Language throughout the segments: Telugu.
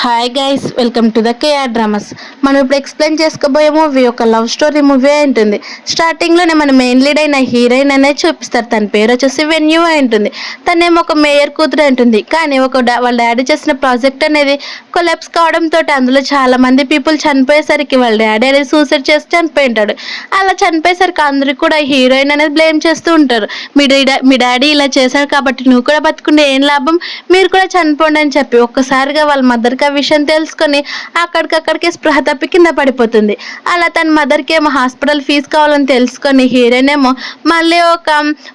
Hi guys, welcome to the KR dramas. మనం ఇప్పుడు ఎక్స్ప్లెయిన్ చేసుకోబోయే మూవీ ఒక లవ్ స్టోరీ మూవీ అయి ఉంటుంది. స్టార్టింగ్లోనే మన మెయిన్ లీడ్ అయిన హీరోయిన్ అనేది చూపిస్తారు. తన పేరు వచ్చేసి వెన్యూ అయి ఉంటుంది. తనేమో ఒక మేయర్ కూతురు అయి ఉంటుంది. కానీ వాళ్ళ డాడీ చేసిన ప్రాజెక్ట్ అనేది కొలాప్స్ కావడంతో అందులో చాలా మంది పీపుల్ చనిపోయేసరికి వాళ్ళ డాడీ అనేది సూసైడ్ చేసి చనిపోయి ఉంటాడు. అలా చనిపోయేసరికి అందరూ కూడా హీరోయిన్ అనేది బ్లేమ్ చేస్తూ ఉంటారు. మీ డాడీ ఇలా చేశారు కాబట్టి నువ్వు కూడా బతుకుంటే ఏం లాభం, మీరు కూడా చనిపోండి అని చెప్పి ఒక్కసారిగా వాళ్ళ మదర్కి ఆ విషయం తెలుసుకొని అక్కడికక్కడికే స్పృహ తప్పి కింద పడిపోతుంది. అలా తన మదర్కి ఏమో హాస్పిటల్ ఫీజు కావాలని తెలుసుకొని హీరోయిన్ ఏమో మళ్ళీ ఒక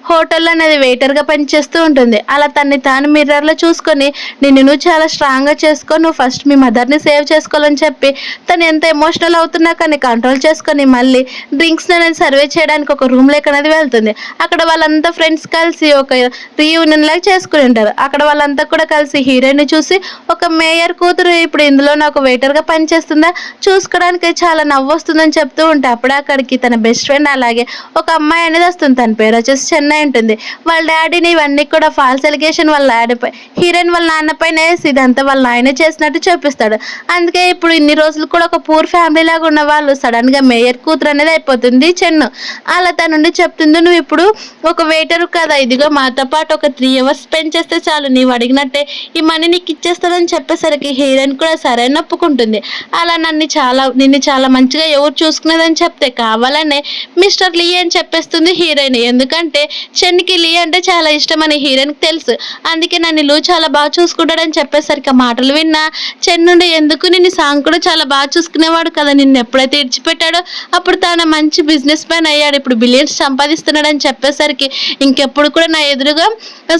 హోటల్లో అనేది వెయిటర్గా పనిచేస్తూ ఉంటుంది. అలా తన్ని తాను మిర్రర్లో చూసుకొని నువ్వు చాలా స్ట్రాంగ్గా చేసుకో, నువ్వు ఫస్ట్ మీ మదర్ని సేవ్ చేసుకోవాలని చెప్పి తను ఎంత ఎమోషనల్ అవుతున్నా కానీ కంట్రోల్ చేసుకొని మళ్ళీ డ్రింక్స్ అనేది సర్వే చేయడానికి ఒక రూమ్ లేక అనేది వెళ్తుంది. అక్కడ వాళ్ళంతా ఫ్రెండ్స్ కలిసి ఒక రీయూనియన్ లాగా చేసుకుని ఉంటారు. అక్కడ వాళ్ళంతా కూడా కలిసి హీరోయిన్ చూసి ఒక మేయర్ కూతురు ఇప్పుడు ఇందులో నాకు వెయిటర్గా పనిచేస్తుందా, చూసుకోవడానికి చాలా నవ్వు వస్తుందని చెప్తూ ఉంటే అప్పుడే అక్కడికి తన బెస్ట్ ఫ్రెండ్ అలాగే ఒక అమ్మాయి అనేది వస్తుంది. తన పేరు వచ్చేసి చెన్నై ఉంటుంది. వాళ్ళ డాడీని ఇవన్నీ కూడా ఫాల్స్ ఎలిగేషన్ వాళ్ళ డాడీపై హీరోయిన్ వాళ్ళ నాన్నపైన వేసి ఇదంతా వాళ్ళ నాయన చేసినట్టు చూపిస్తాడు. అందుకే ఇప్పుడు ఇన్ని రోజులు కూడా ఒక పూర్ ఫ్యామిలీ లాగా ఉన్న వాళ్ళు సడన్ గా మేయర్ కూతురు అనేది అయిపోతుంది చెన్ను. అలా తన నుండి చెప్తుంది, నువ్వు ఇప్పుడు ఒక వెయిటర్ కదా, ఇదిగో మాతో పాటు ఒక 3 hours స్పెండ్ చేస్తే చాలు, నీవు అడిగినట్టే ఈ మనీ నీకు ఇచ్చేస్తుందని చెప్పేసరికి హీరోయిన్ కూడా సరే ఒప్పుకుంటుంది. అలా నిన్ను చాలా మంచిగా ఎవరు చూసుకునేదని చెప్తే కావాలనే మిస్టర్ లీ అని చెప్పేస్తుంది హీరోయిన్. ఎందుకంటే చెన్నికి లీ అంటే చాలా ఇష్టం అని హీరోయిన్కి తెలుసు. అందుకే నన్ను లూ చాలా బాగా చూసుకుంటాడని చెప్పేసరికి ఆ మాటలు విన్నా చెన్నుండి ఎందుకు నిన్ను సాంగ్ కూడా చాలా బాగా చూసుకునేవాడు కదా, నిన్ను ఎప్పుడైతే ఇడిచిపెట్టాడో అప్పుడు తన మంచి బిజినెస్ మ్యాన్ అయ్యాడు, ఇప్పుడు బిలియన్స్ సంపాదిస్తున్నాడని చెప్పేసరికి ఇంకెప్పుడు కూడా నా ఎదురుగా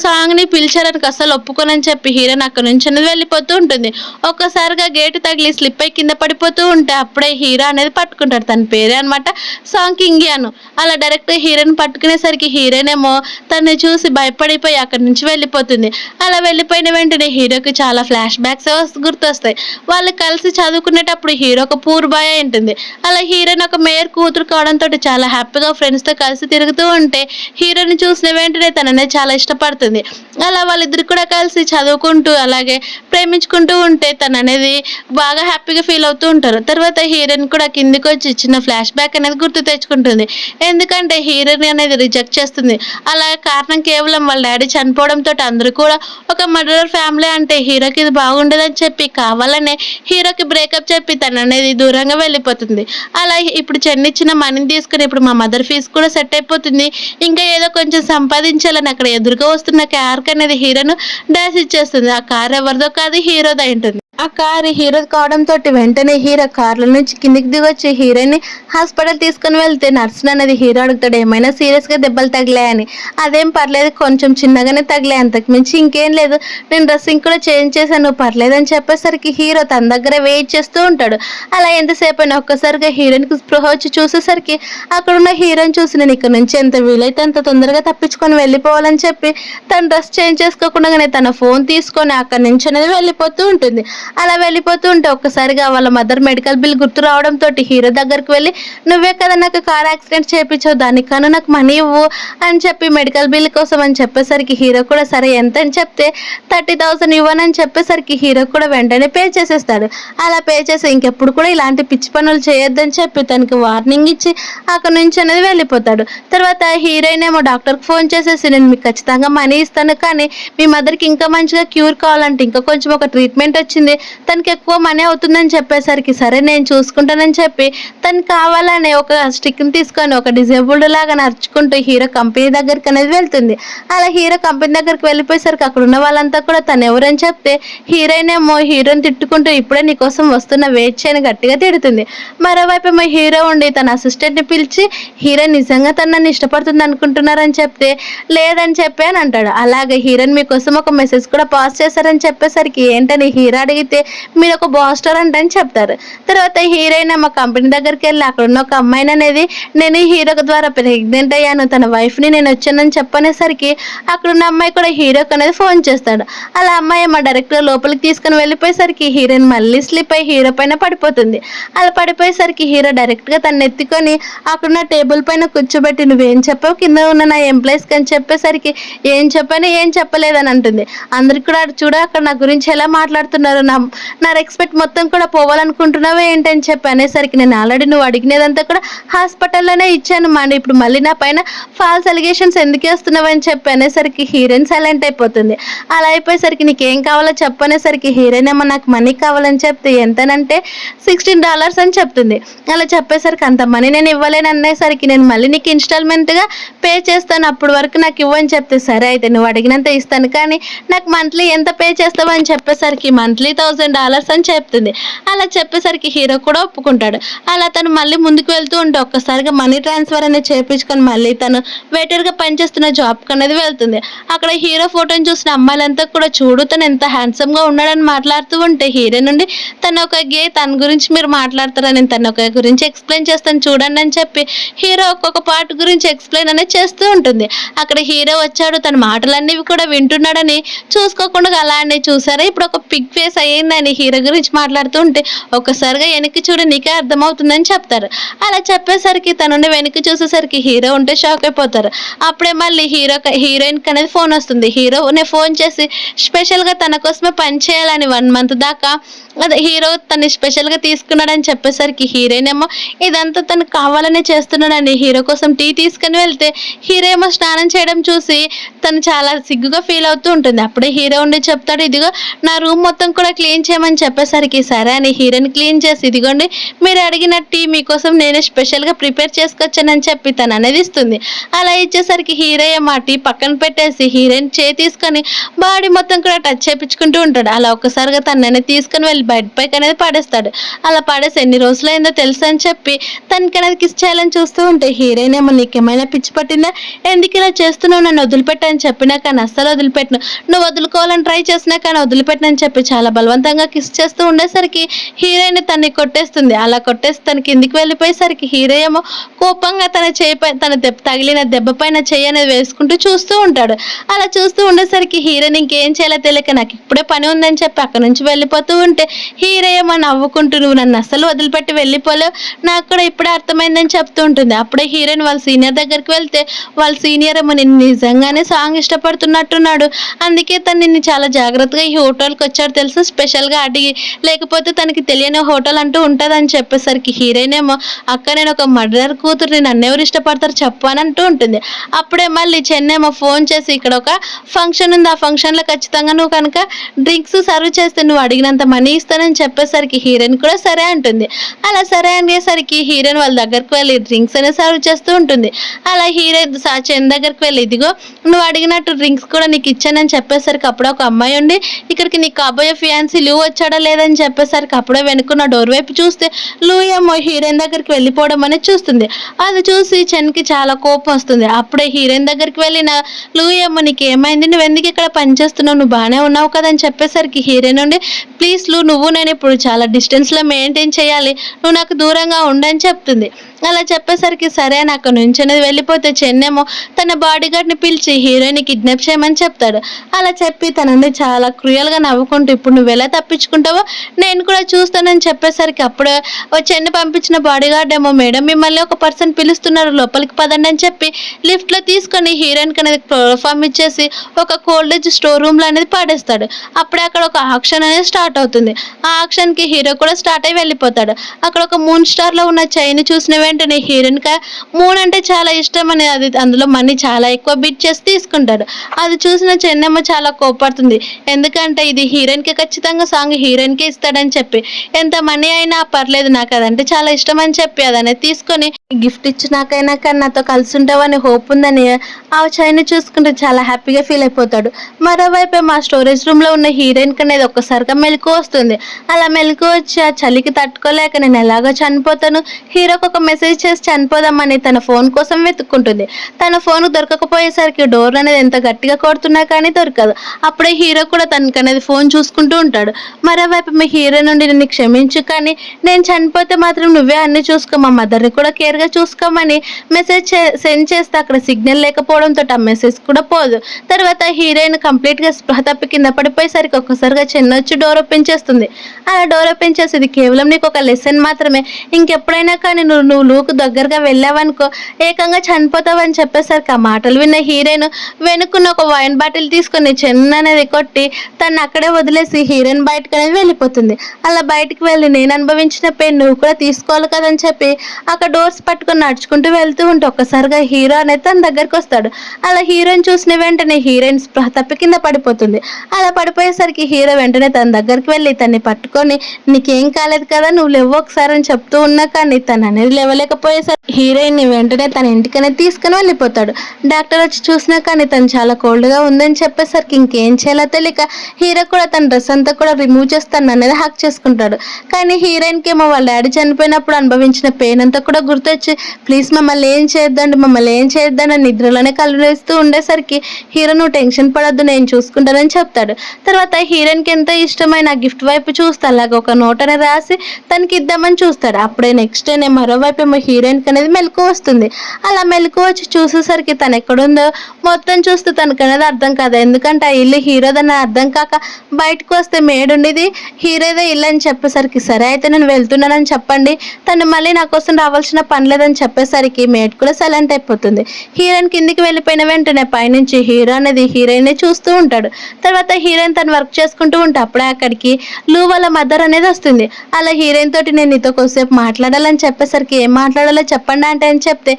సాంగ్ని పిలిచారని అసలు ఒప్పుకోనని చెప్పి హీరోయిన్ అక్కడ నుంచి అనేది వెళ్ళిపోతూ ఉంటుంది. ఒక్కసారిగా గేటు తగిలి స్లిప్ అయి కింద పడిపోతూ ఉంటే అప్పుడే హీరో అనేది పట్టుకుంటాడు. తన పేరే అనమాట సాంగ్ ఇంగియాను. అలా డైరెక్ట్ హీరోయిన్ పట్టుకునేసరికి హీరోయిన్ ఏమో తను చూసి భయపడిపోయి అక్కడి నుంచి వెళ్ళిపోతుంది. అలా వెళ్ళిపోయిన వెంటనే హీరోకి చాలా ఫ్లాష్ బ్యాక్స్ గుర్తొస్తాయి. వాళ్ళు కలిసి చదువుకునేటప్పుడు హీరో ఒక పూర్ బాయ్ అయి ఉంటుంది. అలా హీరోయిన్ ఒక మేయర్ కూతురు కావడంతో చాలా హ్యాపీగా ఫ్రెండ్స్తో కలిసి తిరుగుతూ ఉంటే హీరోని చూసిన వెంటనే తననే చాలా ఇష్టపడుతుంది. అలా వాళ్ళిద్దరు కూడా కలిసి చదువుకుంటూ అలాగే ప్రేమించుకుంటూ ఉంటే తను అనేది బాగా హ్యాపీగా ఫీల్ అవుతూ ఉంటారు. తర్వాత హీరోయిన్ కూడా కిందికి వచ్చి చిన్న ఫ్లాష్ బ్యాక్ అనేది గుర్తు తెచ్చుకుంటుంది. ఎందుకంటే హీరోయిన్ అనేది రిజెక్ట్ చేస్తుంది. అలా కారణం కేవలం వాళ్ళ డాడీ చనిపోవడంతో అందరూ కూడా ఒక మర్డరర్ ఫ్యామిలీ అంటే హీరోకి ఇది బాగుండదని చెప్పి కావాలనే హీరోకి బ్రేకప్ చెప్పి తను అనేది దూరంగా వెళ్ళిపోతుంది. అలా ఇప్పుడు చెన్నిచ్చిన మనీని తీసుకుని ఇప్పుడు మా మదర్ ఫీజు కూడా సెట్ అయిపోతుంది, ఇంకా ఏదో కొంచెం సంపాదించాలని అక్కడ ఎదురుగా వస్తున్న కార్ అనేది హీరోను డాష్ ఇచ్చేస్తుంది. ఆ కార్ ఎవరిదో కాదు, హీరోది అయి ఉంటుంది. ఆ కారు హీరో కావడంతో వెంటనే హీరో కార్ల నుంచి కిందికి దిగొచ్చి హీరోయిన్ హాస్పిటల్ తీసుకుని వెళ్తే నర్సు అనేది హీరో అడుగుతాడు ఏమైనా సీరియస్గా దెబ్బలు తగిలాయని. అదేం పర్లేదు, కొంచెం చిన్నగానే తగిలాయి, అంతకుమించి ఇంకేం లేదు, నేను డ్రెస్సింగ్ కూడా చేంజ్ చేశాను, పర్లేదు అని చెప్పేసరికి హీరో తన దగ్గర వెయిట్ చేస్తూ ఉంటాడు. అలా ఎంతసేపు అయినా ఒక్కసారిగా హీరోయిన్కి స్పృహ వచ్చి చూసేసరికి అక్కడున్న హీరోయిన్ చూసి నేను ఇక్కడ నుంచి ఎంత వీలైతే అంత తొందరగా తప్పించుకొని వెళ్ళిపోవాలని చెప్పి తన డ్రెస్ చేంజ్ చేసుకోకుండానే తన ఫోన్ తీసుకొని అక్కడి నుంచి అనేది వెళ్ళిపోతూ ఉంటుంది. అలా వెళ్ళిపోతూ ఉంటే ఒక్కసారిగా వాళ్ళ మదర్ మెడికల్ బిల్ గుర్తు రావడంతో హీరో దగ్గరికి వెళ్ళి నువ్వే కదా నాకు కార్ యాక్సిడెంట్ చేయించావు, దానికన్నా నాకు మనీ ఇవ్వు అని చెప్పి మెడికల్ బిల్ కోసం అని చెప్పేసరికి హీరో కూడా సరే ఎంత అని చెప్తే 30,000 ఇవ్వనని చెప్పేసరికి హీరో కూడా వెంటనే పే చేసేస్తాడు. అలా పే చేసి ఇంకెప్పుడు కూడా ఇలాంటి పిచ్చి పనులు చేయొద్దని చెప్పి తనకి వార్నింగ్ ఇచ్చి అక్కడ నుంచి అనేది వెళ్ళిపోతాడు. తర్వాత హీరోయిన్ ఏమో డాక్టర్కి ఫోన్ చేసేసి నేను మీకు ఖచ్చితంగా మనీ ఇస్తాను, కానీ మీ మదర్కి ఇంకా మంచిగా క్యూర్ కావాలంటే ఇంకా కొంచెం ఒక ట్రీట్మెంట్ వచ్చింది, తనకి ఎక్కువ మనీ అవుతుందని చెప్పేసరికి సరే నేను చూసుకుంటానని చెప్పి తను కావాలనే ఒక స్టిక్ని తీసుకొని ఒక డిజేబుల్డ్ లాగా నడుచుకుంటూ హీరో కంపెనీ దగ్గరికి అనేది వెళ్తుంది. అలా హీరో కంపెనీ దగ్గరికి వెళ్ళిపోయేసరికి అక్కడ ఉన్న వాళ్ళంతా కూడా తను ఎవరని చెప్తే హీరోయిన్ ఏమో హీరోని తిట్టుకుంటూ ఇప్పుడే నీకోసం వస్తున్న వెయిట్ చేయని గట్టిగా తిడుతుంది. మరోవైపు ఏమో హీరో ఉండి తన అసిస్టెంట్ని పిలిచి హీరో నిజంగా తను నన్ను ఇష్టపడుతుంది అనుకుంటున్నారని చెప్తే లేదని చెప్పి అని అంటాడు. అలాగే హీరోయిన్ మీకోసం ఒక మెసేజ్ కూడా పాస్ చేశారని చెప్పేసరికి ఏంటని హీరో అడిగితే మీరు ఒక బాస్టర్ అని చెప్తారు. తర్వాత హీరోయిన్ మా కంపెనీ దగ్గరికి వెళ్ళి అక్కడ ఉన్న ఒక అమ్మాయిని అనేది నేను హీరో ద్వారా ప్రెగ్నెంట్ అయ్యాను, తన వైఫ్ని నేను వచ్చానని చెప్పనేసరికి అక్కడ ఉన్న అమ్మాయి కూడా హీరోకి అనేది ఫోన్ చేస్తాడు. అలా అమ్మాయి మా డైరెక్ట్గా లోపలికి తీసుకుని వెళ్ళిపోయేసరికి హీరోయిన్ మళ్ళీ స్లిప్ అయి హీరో పైన పడిపోతుంది. అలా పడిపోయేసరికి హీరో డైరెక్ట్గా తను ఎత్తుకొని అక్కడున్న టేబుల్ పైన కూర్చోబెట్టి నువ్వేం చెప్పావు కింద ఉన్న నా ఎంప్లాయీస్కి అని చెప్పేసరికి ఏం చెప్పాను ఏం చెప్పలేదని అంటుంది. అందరికి కూడా చూడ అక్కడ నా గురించి ఎలా మాట్లాడుతున్నారు, నా రెస్పెక్ట్ మొత్తం కూడా పోవాలనుకుంటున్నావా ఏంటని చెప్పి అనేసరికి, నేను ఆల్రెడీ నువ్వు అడిగినదంతా కూడా హాస్పిటల్లోనే ఇచ్చాను మనీ, ఇప్పుడు మళ్ళీ నా పైన ఫాల్స్ అలిగేషన్స్ ఎందుకు వేస్తున్నావని చెప్పి అనేసరికి హీరోయిన్ సైలెంట్ అయిపోతుంది. అలా అయిపోయేసరికి నీకేం కావాలో చెప్పనేసరికి హీరోయిన్ ఏమో నాకు మనీ కావాలని చెప్తే ఎంతనంటే $16 అని చెప్తుంది. అలా చెప్పేసరికి అంత మనీ నేను ఇవ్వలేను అనేసరికి, నేను మళ్ళీ నీకు ఇన్స్టాల్మెంట్గా పే చేస్తాను, అప్పుడు వరకు నాకు ఇవ్వని చెప్తే, సరే అయితే నువ్వు అడిగినంత ఇస్తాను కానీ నాకు మంత్లీ ఎంత పే చేస్తావు అని చెప్పేసరికి మంత్లీ $1000 అని చెప్తుంది. అలా చెప్పేసరికి హీరో కూడా ఒప్పుకుంటాడు. అలా తను మళ్ళీ ముందుకు వెళ్తూ ఉంటే ఒక్కసారిగా మనీ ట్రాన్స్ఫర్ అనేది చేయించుకొని మళ్ళీ తను వెయిటర్గా పనిచేస్తున్న జాబ్కి అనేది వెళ్తుంది. అక్కడ హీరో ఫోటోని చూసిన అమ్మాయిలంతా కూడా చూడు తను ఎంత హ్యాండ్సమ్గా ఉన్నాడని మాట్లాడుతూ ఉంటే, హీరో నుండి తను ఒక గే, తన గురించి మీరు మాట్లాడతారని తను ఒక గురించి ఎక్స్ప్లెయిన్ చేస్తాను చూడండి అని చెప్పి హీరో ఒక్కొక్క పార్ట్ గురించి ఎక్స్ప్లెయిన్ అనేది చేస్తూ ఉంటుంది. అక్కడ హీరో వచ్చాడు, తన మాటలన్నీ కూడా వింటున్నాడని చూసుకోకుండా అలా అని చూసారా ఇప్పుడు ఒక పిగ్ ఫేస్ అయ్యిందని హీరో గురించి మాట్లాడుతూ ఉంటే, ఒక్కసారిగా వెనక్కి చూడ నీకే అర్థమవుతుందని చెప్తారు. అలా చెప్పేసరికి తనుండి వెనక్కి చూసేసరికి హీరో ఉంటే షాక్ అయిపోతారు. అప్పుడే మళ్ళీ హీరోయిన్కి అనేది ఫోన్ వస్తుంది. హీరోనే ఫోన్ చేసి స్పెషల్గా తన కోసమే పని చేయాలని 1 month దాకా అదే హీరో తను స్పెషల్గా తీసుకున్నాడని చెప్పేసరికి హీరోయిన్ ఏమో ఇదంతా తను కావాలనే చేస్తున్నాడని హీరో కోసం టీ తీసుకుని వెళ్తే, హీరో ఏమో స్నానం చేయడం చూసి తను చాలా సిగ్గుగా ఫీల్ అవుతూ ఉంటుంది. అప్పుడే హీరో ఉండి చెప్తాడు, ఇదిగో నా రూమ్ మొత్తం కూడా క్లీన్ చేయమని చెప్పేసరికి సరే అని హీరోయిన్ క్లీన్ చేసి, ఇదిగోండి మీరు అడిగిన టీ మీకోసం నేనే స్పెషల్గా ప్రిపేర్ చేసుకొచ్చానని చెప్పి తను అనేది ఇస్తుంది. అలా ఇచ్చేసరికి హీరో ఏమో టీ పక్కన పెట్టేసి హీరోయిన్ చేయి తీసుకొని బాడీ మొత్తం కూడా టచ్ చేయించుకుంటూ ఉంటాడు. అలా ఒక్కసారిగా తనని తీసుకుని వెళ్ళి బెడ్ పైకి అనేది పడేస్తాడు. అలా పడేసి ఎన్ని రోజులైందో తెలుసు అని చెప్పి తనకి అనేది కిస్ చేయాలని చూస్తూ ఉంటే, హీరోయిన్ ఏమో నీకేమైనా పిచ్చి పట్టిందా, ఎందుకు ఇలా చేస్తున్నావు, నన్ను వదిలిపెట్టని చెప్పినా కానీ అస్సలు వదిలిపెట్టను, నువ్వు వదులుకోవాలని ట్రై చేసినా కానీ వదిలిపెట్టనని చెప్పి చాలా బలవంతంగా కిస్ చేస్తూ ఉండేసరికి హీరోయిన్ తనని కొట్టేస్తుంది. అలా కొట్టేసి తన కిందికి వెళ్ళిపోయేసరికి హీరో ఏమో కోపంగా తన చేయి తన తగిలిన దెబ్బ పైన చెయ్యి అనేది వేసుకుంటూ చూస్తూ ఉంటాడు. అలా చూస్తూ ఉండేసరికి హీరోయిన్ ఇంకేం చేయాలో తెలియక నాకు ఇప్పుడే పని ఉందని చెప్పి అక్కడ నుంచి వెళ్ళిపోతూ ఉంటే, హీరో ఏమో నవ్వుకుంటూ నువ్వు నన్ను అస్సలు వదిలిపెట్టి వెళ్ళిపోలేవు, నాకు కూడా ఇప్పుడే అర్థమైందని చెప్తూ ఉంటుంది. అప్పుడే హీరోయిన్ వాళ్ళ సీనియర్ దగ్గరికి వెళ్తే వాళ్ళ సీనియర్ ఏమో నిన్ను నిజంగానే సాంగ్ ఇష్టపడుతున్నట్టున్నాడు, అందుకే తను నిన్ను చాలా జాగ్రత్తగా ఈ హోటల్కి వచ్చాడు తెలుసు స్పెషల్గా అడిగి, లేకపోతే తనకి తెలియని హోటల్ అంటూ ఉంటుందని చెప్పేసరికి హీరోయిన్ ఏమో అక్క నేను ఒక మర్డర్ కూతురు, నన్ను ఎవరు ఇష్టపడతారు చెప్పు అని అంటూ ఉంటుంది. అప్పుడే మళ్ళీ చెన్నేమో ఫోన్ చేసి ఇక్కడ ఒక ఫంక్షన్ ఉంది, ఆ ఫంక్షన్లో ఖచ్చితంగా నువ్వు కనుక డ్రింక్స్ సర్వ్ చేస్తే నువ్వు అడిగినంత మనీ ఇస్తానని చెప్పేసరికి హీరోయిన్ కూడా సరే అంటుంది. అలా సరే అనేసరికి హీరోయిన్ వాళ్ళ దగ్గరికి వెళ్ళి డ్రింక్స్ అనేది సర్వ్ చేస్తూ ఉంటుంది. అలా హీరోయిన్ చెన్ దగ్గరికి వెళ్ళి ఇదిగో నువ్వు అడిగినట్టు డ్రింక్స్ కూడా నీకు ఇచ్చానని చెప్పేసరికి అప్పుడు ఒక అమ్మాయి ఉండి ఇక్కడికి నీ కాబోయే ఫియాన్సీ లూ వచ్చాడా లేదని చెప్పేసరికి అప్పుడే వెనుకున్న డోర్ వైపు చూస్తే లూ ఏమో హీరోయిన్ దగ్గరికి వెళ్ళిపోవడం అనేది చూస్తుంది. అది చూసి చెన్కి చాలా కోపం వస్తుంది. అప్పుడే హీరోయిన్ దగ్గరికి వెళ్ళిన లూ ఏమో నీకు ఏమైంది, నువ్వు ఎందుకు ఇక్కడ పనిచేస్తున్నావు, నువ్వు బాగానే ఉన్నావు కదా అని చెప్పేసరికి హీరోయిన్ నుండి ప్లీజ్ లూ నువ్వు నేను ఇప్పుడు చాలా డిస్టెన్స్లో మెయింటైన్ చేయాలి, నువ్వు నాకు దూరంగా ఉండని చెప్తుంది. అలా చెప్పేసరికి సరే అని అక్కడ నుంచి అనేది వెళ్ళిపోతే చెన్నేమో తన బాడీ గార్డ్ని పిలిచి హీరోయిన్ కిడ్నాప్ చేయమని చెప్తాడు. అలా చెప్పి తనని చాలా క్రూయల్గా నవ్వుకుంటూ ఇప్పుడు నువ్వు ఎలా తప్పించుకుంటావో నేను కూడా చూస్తానని చెప్పేసరికి అప్పుడు చెన్ను పంపించిన బాడీ గార్డ్ ఏమో మేడం మిమ్మల్ని ఒక పర్సన్ పిలుస్తున్నారు లోపలికి పదండి అని చెప్పి లిఫ్ట్లో తీసుకొని హీరోయిన్కి అనేది పర్ఫామ్ ఇచ్చేసి ఒక కోల్డేజ్ స్టోర్ రూమ్లో అనేది పడేస్తాడు. అప్పుడే అక్కడ ఒక ఆక్షన్ అనేది స్టార్ట్ అవుతుంది. ఆ ఆక్షన్కి హీరో కూడా స్టార్ట్ అయి వెళ్ళిపోతాడు. అక్కడ ఒక మూన్ స్టార్లో ఉన్న చైన్ చూసిన వెంటనే హీరోయిన్కి మూన్ అంటే చాలా ఇష్టం అని అది అందులో మనీ చాలా ఎక్కువ బిట్ చేసి తీసుకుంటాడు. అది చూసిన చెన్నమ్మ చాలా కోపడుతుంది. ఎందుకంటే ఇది హీరోయిన్కి ఖచ్చితంగా సాంగ్ హీరోయిన్కే ఇస్తాడని చెప్పి ఎంత మనీ అయినా పర్లేదు నాకు అదంటే చాలా ఇష్టం అని చెప్పి అదనేది తీసుకొని గిఫ్ట్ ఇచ్చినాకైనా కానీ నాతో కలిసి ఉంటావని హోప్ ఉందని ఆ చైన్ చూసుకుంటే చాలా హ్యాపీగా ఫీల్ అయిపోతాడు. మరోవైపు మా స్టోరేజ్ రూమ్లో ఉన్న హీరోయిన్కి అనేది ఒక్కసారిగా మెలకు వస్తుంది. అలా మెలకు వచ్చి ఆ చలికి తట్టుకోలేక నేను ఎలాగో చనిపోతాను, హీరోకి ఒక మెసేజ్ చేసి చనిపోదామని తన ఫోన్ కోసం వెతుక్కుంటుంది. తన ఫోన్ దొరకకపోయేసరికి డోర్ అనేది ఎంత గట్టిగా కొడుతున్నా కానీ దొరకదు. అప్పుడే హీరో కూడా తనకనేది ఫోన్ చూసుకుంటూ ఉంటాడు. మరోవైపు మీ హీరో నుండి నిన్ను క్షమించు కానీ నేను చనిపోతే మాత్రం నువ్వే అన్ని చూసుకో, మా మదర్ని కూడా కేర్గా చూసుకోమని మెసేజ్ సెండ్ చేస్తే అక్కడ సిగ్నల్ లేకపోవడంతో ఆ మెసేజ్ కూడా పోదు. తర్వాత హీరోయిన్ కంప్లీట్గా స్పృహ తప్పి కింద పడిపోయేసరికి ఒక్కసారిగా చెన్నొచ్చి డోర్ ఓపెన్ చేస్తుంది. అలా డోర్ ఓపెన్ చేసేది కేవలం నీకు ఒక లెసన్ మాత్రమే, ఇంకెప్పుడైనా కానీ నువ్వు లూకు దగ్గరగా వెళ్ళావనుకో ఏకంగా చనిపోతావని చెప్పేసరికి ఆ మాటలు విన్న హీరోయిన్ వెనుకున్న ఒక వైన్ బాటిల్ తీసుకొని చెన్న అనేది కొట్టి తను అక్కడే వదిలేసి హీరోయిన్ బయటకు అనేది వెళ్ళిపోతుంది. అలా బయటకు వెళ్ళి నేను అనుభవించిన పెయిన్ నువ్వు కూడా తీసుకోవాలి కదని చెప్పి అక్కడ డోర్స్ పట్టుకొని నడుచుకుంటూ వెళ్తూ ఉంటే ఒక్కసారిగా హీరో అనేది తన దగ్గరికి వస్తాడు. అలా హీరోయిన్ చూసిన వెంటనే హీరోయిన్ స్పృహ తప్పి కింద పడిపోతుంది. అలా పడిపోయేసరికి హీరో వెంటనే తన దగ్గరికి వెళ్ళి తన్ని పట్టుకొని నీకేం కాలేదు కదా, నువ్వు లేవు ఒకసారి అని చెప్తూ ఉన్నా కానీ తను అనేది లేవలేకపోయేసరికి హీరోయిన్ ని వెంటనే తన ఇంటికనే తీసుకుని వెళ్ళిపోతాడు. డాక్టర్ వచ్చి చూసినా కానీ తను చాలా కోల్డ్ గా ఉందని చెప్పేసరికి ఇంకేం చేయాలో తెలియక హీరో కూడా తన డ్రెస్ అంతా కూడా రిమూవ్ చేస్తాను అనేది హక్ చేసుకుంటాడు. కానీ హీరోయిన్ కి ఏమో వాళ్ళ డాడీ చనిపోయినప్పుడు అనుభవించిన పెయిన్ అంతా కూడా గుర్తొచ్చి ప్లీజ్ మమ్మల్ని ఏం చేయొద్దండి అని నిద్రలోనే కళ్ళు వేస్తూ ఉండేసరికి హీరో నువ్వు టెన్షన్ పడొద్దు నేను చూసుకుంటానని చెప్తాడు. తర్వాత హీరోయిన్ కి ఎంతో ఇష్టమైన గిఫ్ట్ వైపు చూస్తే అలాగ ఒక నోట్ అనేది రాసి తనకి ఇద్దామని చూస్తాడు. అప్పుడే నెక్స్ట్ డే మరోవైపు ఏమో హీరోయిన్ కి అనేది మెలకు వస్తుంది. అలా మెలకు వచ్చి చూసేసరికి తను ఎక్కడుందో మొత్తం చూస్తే తనకు అనేది అర్థం కాదు. ఎందుకంటే ఆ ఇల్లు హీరోదని అర్థం కాక బయటకు వస్తే మేడుండేది హీరోదే ఇల్లు అని చెప్పేసరికి సరే అయితే నేను వెళ్తున్నానని చెప్పండి, తను మళ్ళీ నా కోసం రావాల్సిన పని లేదని చెప్పేసరికి మేడ్ కూడా సైలెంట్ అయిపోతుంది. హీరోయిన్ కిందికి వెళ్ళిపోయిన వెంటనే పైనుంచి హీరో అనేది హీరోయిన్ చూస్తూ ఉంటాడు. తర్వాత హీరోయిన్ తను వర్క్ చేసుకుంటూ ఉంటే అప్పుడే అక్కడికి లూ వాళ్ళ మదర్ అనేది వస్తుంది. అలా హీరోయిన్ తోటి నేను నీతో కొద్దిసేపు మాట్లాడాలని చెప్పేసరికి ఏం మాట్లాడాలో చెప్పండి అంటే అని చెప్తే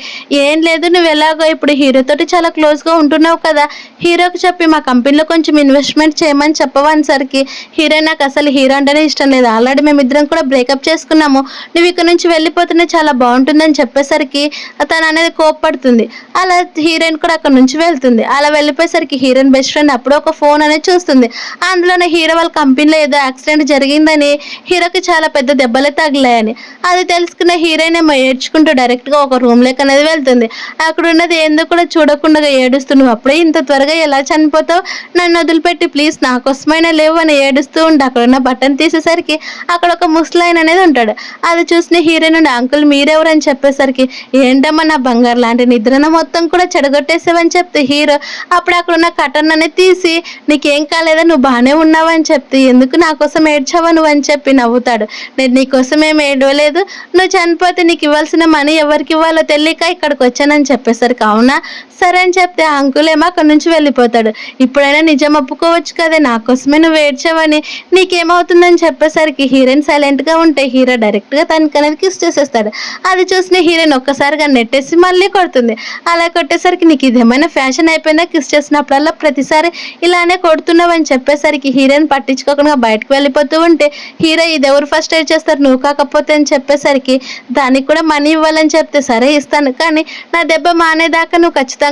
ఏం లేదు నువ్వు ఎలాగో ఇప్పుడు హీరో తోటి చాలా క్లోజ్ గా ఉంటున్నావు కదా, హీరోకి చెప్పి మా కంపెనీలో కొంచెం ఇన్వెస్ట్మెంట్ చేయమని చెప్పవనేసరికి హీరోయిన్ నాకు అసలు హీరో అంటేనే ఇష్టం లేదు, ఆల్రెడీ మేమిద్దరం కూడా బ్రేకప్ చేసుకున్నాము, నువ్వు ఇక్కడ నుంచి వెళ్ళిపోతేనే చాలా బాగుంటుందని చెప్పేసరికి తను అనేది కోప్పడుతుంది. అలా హీరోయిన్ కూడా అక్కడ నుంచి వెళ్తుంది. అలా వెళ్ళిపోయేసరికి హీరోయిన్ బెస్ట్ ఫ్రెండ్ అప్పుడు ఒక ఫోన్ అనేది చూస్తుంది. అందులోనే హీరో వాళ్ళ కంపెనీలో ఏదో యాక్సిడెంట్ జరిగిందని హీరోకి చాలా పెద్ద దెబ్బలే తగిలాయని అది తెలుసుకున్న హీరోయిన్ ఏమో ఏడ్చుకుంటూ డైరెక్ట్ గా ఒక రూమ్ లేక అనేది వెళ్తుంది. అక్కడ ఉన్నది ఏందో కూడా చూడకుండా ఏడుస్తూ నువ్వు అప్పుడే ఇంత త్వరగా ఎలా చనిపోతావు, నన్ను వదిలిపెట్టి ప్లీజ్ నా కోసమైనా లేవు అని ఏడుస్తూ ఉంటే అక్కడ ఉన్న బటన్ తీసేసరికి అక్కడ ఒక ముస్లాయన్ అనేది ఉంటాడు. అది చూసిన హీరోయిన్ నుండి అంకుల్ మీరెవరు అని చెప్పేసరికి ఏంటమ్మా నా బంగారు లాంటి నిద్రను మొత్తం కూడా చెడగొట్టేసావని చెప్తే హీరో అప్పుడు అక్కడ ఉన్న కటన్ అనేది తీసి నీకేం కాలేదా నువ్వు బాగానే ఉన్నావని చెప్తే ఎందుకు నా కోసం ఏడ్చావా నువ్వు అని చెప్పి నవ్వుతాడు. నేను నీ కోసం ఏం ఏడవలేదు, నువ్వు చనిపోతే నీకు ఇవ్వాల్సిన మనీ ఎవరికి ఇవ్వాలో తెలియక ఇక్కడికి వచ్చానని చెప్పేసరికి అవునా సరే అని చెప్తే ఆ అంకుల్ ఏమో అక్కడ నుంచి వెళ్ళిపోతాడు. ఇప్పుడైనా నిజం ఒప్పుకోవచ్చు కదా నా కోసమే నువ్వు ఏడ్చావని, నీకేమవుతుందని చెప్పేసరికి హీరోయిన్ సైలెంట్ గా ఉంటే హీరో డైరెక్ట్ గా తనకి అనేది కిస్ చేసేస్తాడు. అది చూసిన హీరోయిన్ ఒక్కసారిగా నెట్టేసి మళ్ళీ కొడుతుంది. అలా కొట్టేసరికి నీకు ఇదేమైనా ఫ్యాషన్ అయిపోయిందా, కిస్ చేసినప్పుడల్లా ప్రతిసారి ఇలానే కొడుతున్నావు అని చెప్పేసరికి హీరోయిన్ పట్టించుకోకుండా బయటకు వెళ్ళిపోతూ ఉంటే హీరో ఇది ఎవరు ఫస్ట్ ఎయిడ్ చేస్తారు నువ్వు కాకపోతే అని చెప్పేసరికి దానికి కూడా మనీ ఇవ్వాలని చెప్తే సరే ఇస్తాను, కానీ నా దెబ్బ మానేదాకా నువ్వు ఖచ్చితంగా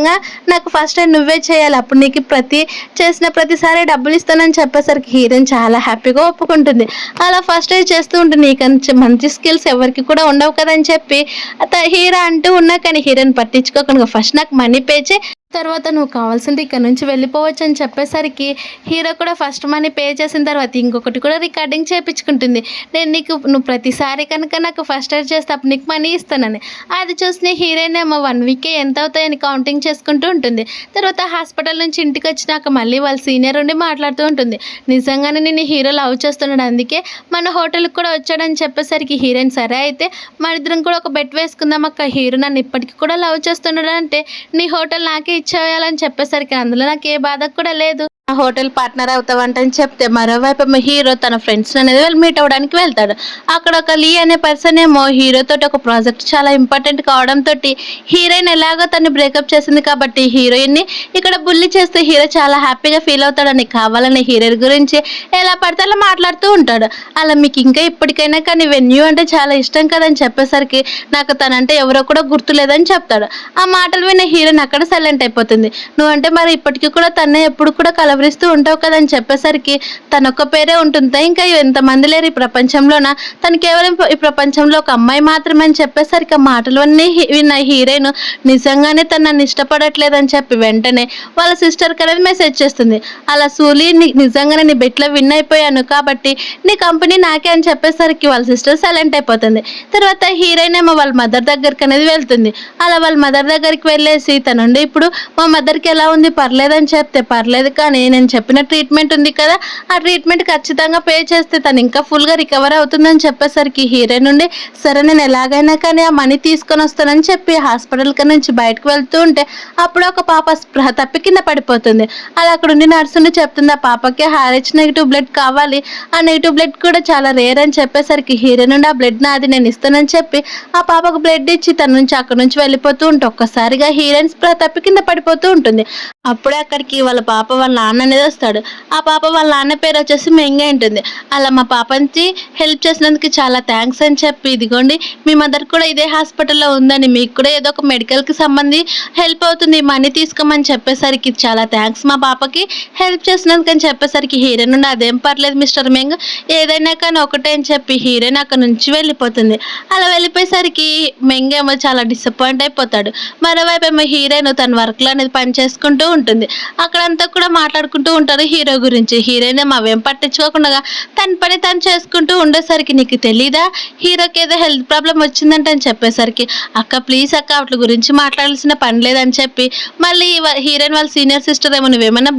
నాకు ఫస్ట్ ఎయిడ్ నువ్వే చేయాలి, అప్పుడు నీకు చేసిన ప్రతిసారి డబ్బులు ఇస్తానని చెప్పేసరికి హీరోయిన్ చాలా హ్యాపీగా ఒప్పుకుంటుంది. అలా ఫస్ట్ ఎయిడ్ చేస్తూ ఉంటుంది. నీకు మంచి స్కిల్స్ ఎవరికి కూడా ఉండవు కదని చెప్పి హీరో అంటూ ఉన్నా కానీ హీరోయిన్ పట్టించుకోకుండా ఫస్ట్ నాకు మనీ పే చేయి, తర్వాత నువ్వు కావాల్సింది ఇక్కడ నుంచి వెళ్ళిపోవచ్చు అని చెప్పేసరికి హీరో కూడా ఫస్ట్ మనీ పే చేసిన తర్వాత ఇంకొకటి కూడా రికార్డింగ్ చేయించుకుంటుంది. నువ్వు ప్రతిసారి కనుక నాకు ఫస్ట్ ఎయిడ్ చేస్తే అప్పుడు నీకు మనీ ఇస్తానని. అది చూసిన హీరోయిన్ ఏమో 1 వీకే ఎంత అవుతాయని కౌంటింగ్ చేసుకుంటూ ఉంటుంది. తర్వాత హాస్పిటల్ నుంచి ఇంటికి వచ్చినాక మళ్ళీ వాళ్ళ సీనియర్ ఉండి మాట్లాడుతూ ఉంటుంది. నిజంగానే నేను హీరో లవ్ చేస్తున్నాడు, అందుకే మన హోటల్కి కూడా వచ్చాడని చెప్పేసరికి హీరోయిన్ సరే అయితే మన ఇద్దరం కూడా ఒక బెట్ వేసుకుందాం అక్క, హీరో నన్ను ఇప్పటికీ కూడా లవ్ చేస్తున్నాడు అంటే నీ హోటల్ నాకే ఇచ్చేయాలని చెప్పేసరికి అందులో నాకు ఏ బాధ కూడా లేదు, హోటల్ పార్ట్నర్ అవుతావంటని చెప్తే మరోవైపు హీరో తన ఫ్రెండ్స్ అనేది మీట్ అవ్వడానికి వెళ్తాడు. అక్కడ ఒక లీ అనే పర్సన్ ఏమో హీరో తోటి ఒక ప్రాజెక్ట్ చాలా ఇంపార్టెంట్ కావడంతో హీరోయిన్ ఎలాగో తను బ్రేకప్ చేసింది కాబట్టి హీరోయిన్ ని ఇక్కడ బుల్లి చేస్తే హీరో చాలా హ్యాపీగా ఫీల్ అవుతాడని కావాలని హీరోయిన్ గురించి ఎలా పడితే అలా మాట్లాడుతూ ఉంటాడు. అలా మీకు ఇంకా ఇప్పటికైనా కానీ వెన్యూ అంటే చాలా ఇష్టం కదని చెప్పేసరికి నాకు తనంటే ఎవరో కూడా గుర్తులేదని చెప్తాడు. ఆ మాటలు విన్న హీరోయిన్ అక్కడ సైలెంట్ అయిపోతుంది. నువ్వంటే మరి ఇప్పటికీ కూడా తన్నే ఎప్పుడు కూడా కలవరిస్తూ ఉంటావు కదని చెప్పేసరికి తనొక్క పేరే ఉంటుందా, ఇంకా ఎంతమంది లేరు ఈ ప్రపంచంలోన, తను కేవలం ఈ ప్రపంచంలో ఒక అమ్మాయి మాత్రమే అని చెప్పేసరికి ఆ మాటలన్నీ విన్న హీరోయిన్ నిజంగానే తను నన్ను ఇష్టపడట్లేదని చెప్పి వెంటనే వాళ్ళ సిస్టర్కి అనేది మెసేజ్ చేస్తుంది. అలా సూలి నిజంగానే నీ బెట్లో విన్ అయిపోయాను కాబట్టి నీ కంపెనీ నాకే అని చెప్పేసరికి వాళ్ళ సిస్టర్ సైలెంట్ అయిపోతుంది. తర్వాత హీరోయిన్ ఏమో వాళ్ళ మదర్ దగ్గరికి అనేది వెళ్తుంది. అలా వాళ్ళ మదర్ దగ్గరికి వెళ్ళేసి తనుండి ఇప్పుడు మా మదర్కి ఎలా ఉంది పర్లేదని చెప్తే పర్లేదు కానీ నేను చెప్పిన ట్రీట్మెంట్ ఉంది కదా, ఆ ట్రీట్మెంట్ ఖచ్చితంగా పే చేస్తే తను ఇంకా ఫుల్గా రికవర్ అవుతుందని చెప్పేసరికి హీరోయిన్ నుండి సరే నేను ఎలాగైనా కానీ ఆ మనీ తీసుకొని వస్తానని చెప్పి హాస్పిటల్ నుంచి బయటకు వెళ్తూ ఉంటే అప్పుడు ఒక పాప స్పృహ తప్పి కింద పడిపోతుంది. అలా అక్కడ ఉండి నర్సుని చెప్తుంది ఆ పాపకి RH నెగిటివ్ బ్లడ్ కావాలి, ఆ నెగిటివ్ బ్లడ్ కూడా చాలా రేర్ అని చెప్పేసరికి హీరోయిన్ నుండి ఆ బ్లడ్ నాది నేను ఇస్తానని చెప్పి ఆ పాపకు బ్లడ్ ఇచ్చి తన నుంచి అక్కడ నుంచి వెళ్ళిపోతూ ఉంటే ఒక్కసారిగా హీరోయిన్ స్పృహ తప్పి కింద పడిపోతూ ఉంటుంది. అప్పుడే అక్కడికి వాళ్ళ పాప వాళ్ళ నాన్న అనేది వస్తాడు. ఆ పాప వాళ్ళ నాన్న పేరు వచ్చేసి మెంగే ఉంటుంది. అలా మా పాపకి హెల్ప్ చేసినందుకు చాలా థ్యాంక్స్ అని చెప్పి ఇదిగోండి మీ మదర్ కూడా ఇదే హాస్పిటల్లో ఉందని, మీకు కూడా ఏదో ఒక మెడికల్కి సంబంధి హెల్ప్ అవుతుంది మనీ తీసుకోమని చెప్పేసరికి చాలా థ్యాంక్స్ మా పాపకి హెల్ప్ చేసినందుకు అని చెప్పేసరికి హీరోయిన్ నుండి అదేం పర్లేదు మిస్టర్ మెంగ్, ఏదైనా కానీ ఒకటే అని చెప్పి హీరోయిన్ అక్కడ నుంచి వెళ్ళిపోతుంది. అలా వెళ్ళిపోయేసరికి మెంగ్ ఏమో చాలా డిసప్పాయింట్ అయిపోతాడు. మరోవైపు ఏమో హీరోయిన్ తన వర్క్లో అనేది పని చేసుకుంటూ ఉంటుంది. అక్కడంతా కూడా మాట్లాడుకుంటూ ఉంటారు హీరో గురించి. హీరోయిన్ ఏమో అవేం పట్టించుకోకుండా తన పని తను చేసుకుంటూ ఉండేసరికి నీకు తెలీదా హీరోకి ఏదో హెల్త్ ప్రాబ్లం వచ్చిందంట అని చెప్పేసరికి అక్క ప్లీజ్ అక్క వాటి గురించి మాట్లాడాల్సిన పని లేదని చెప్పి మళ్ళీ హీరోయిన్ వాళ్ళ సీనియర్ సిస్టర్ ఏమో నువ్వేమన్నా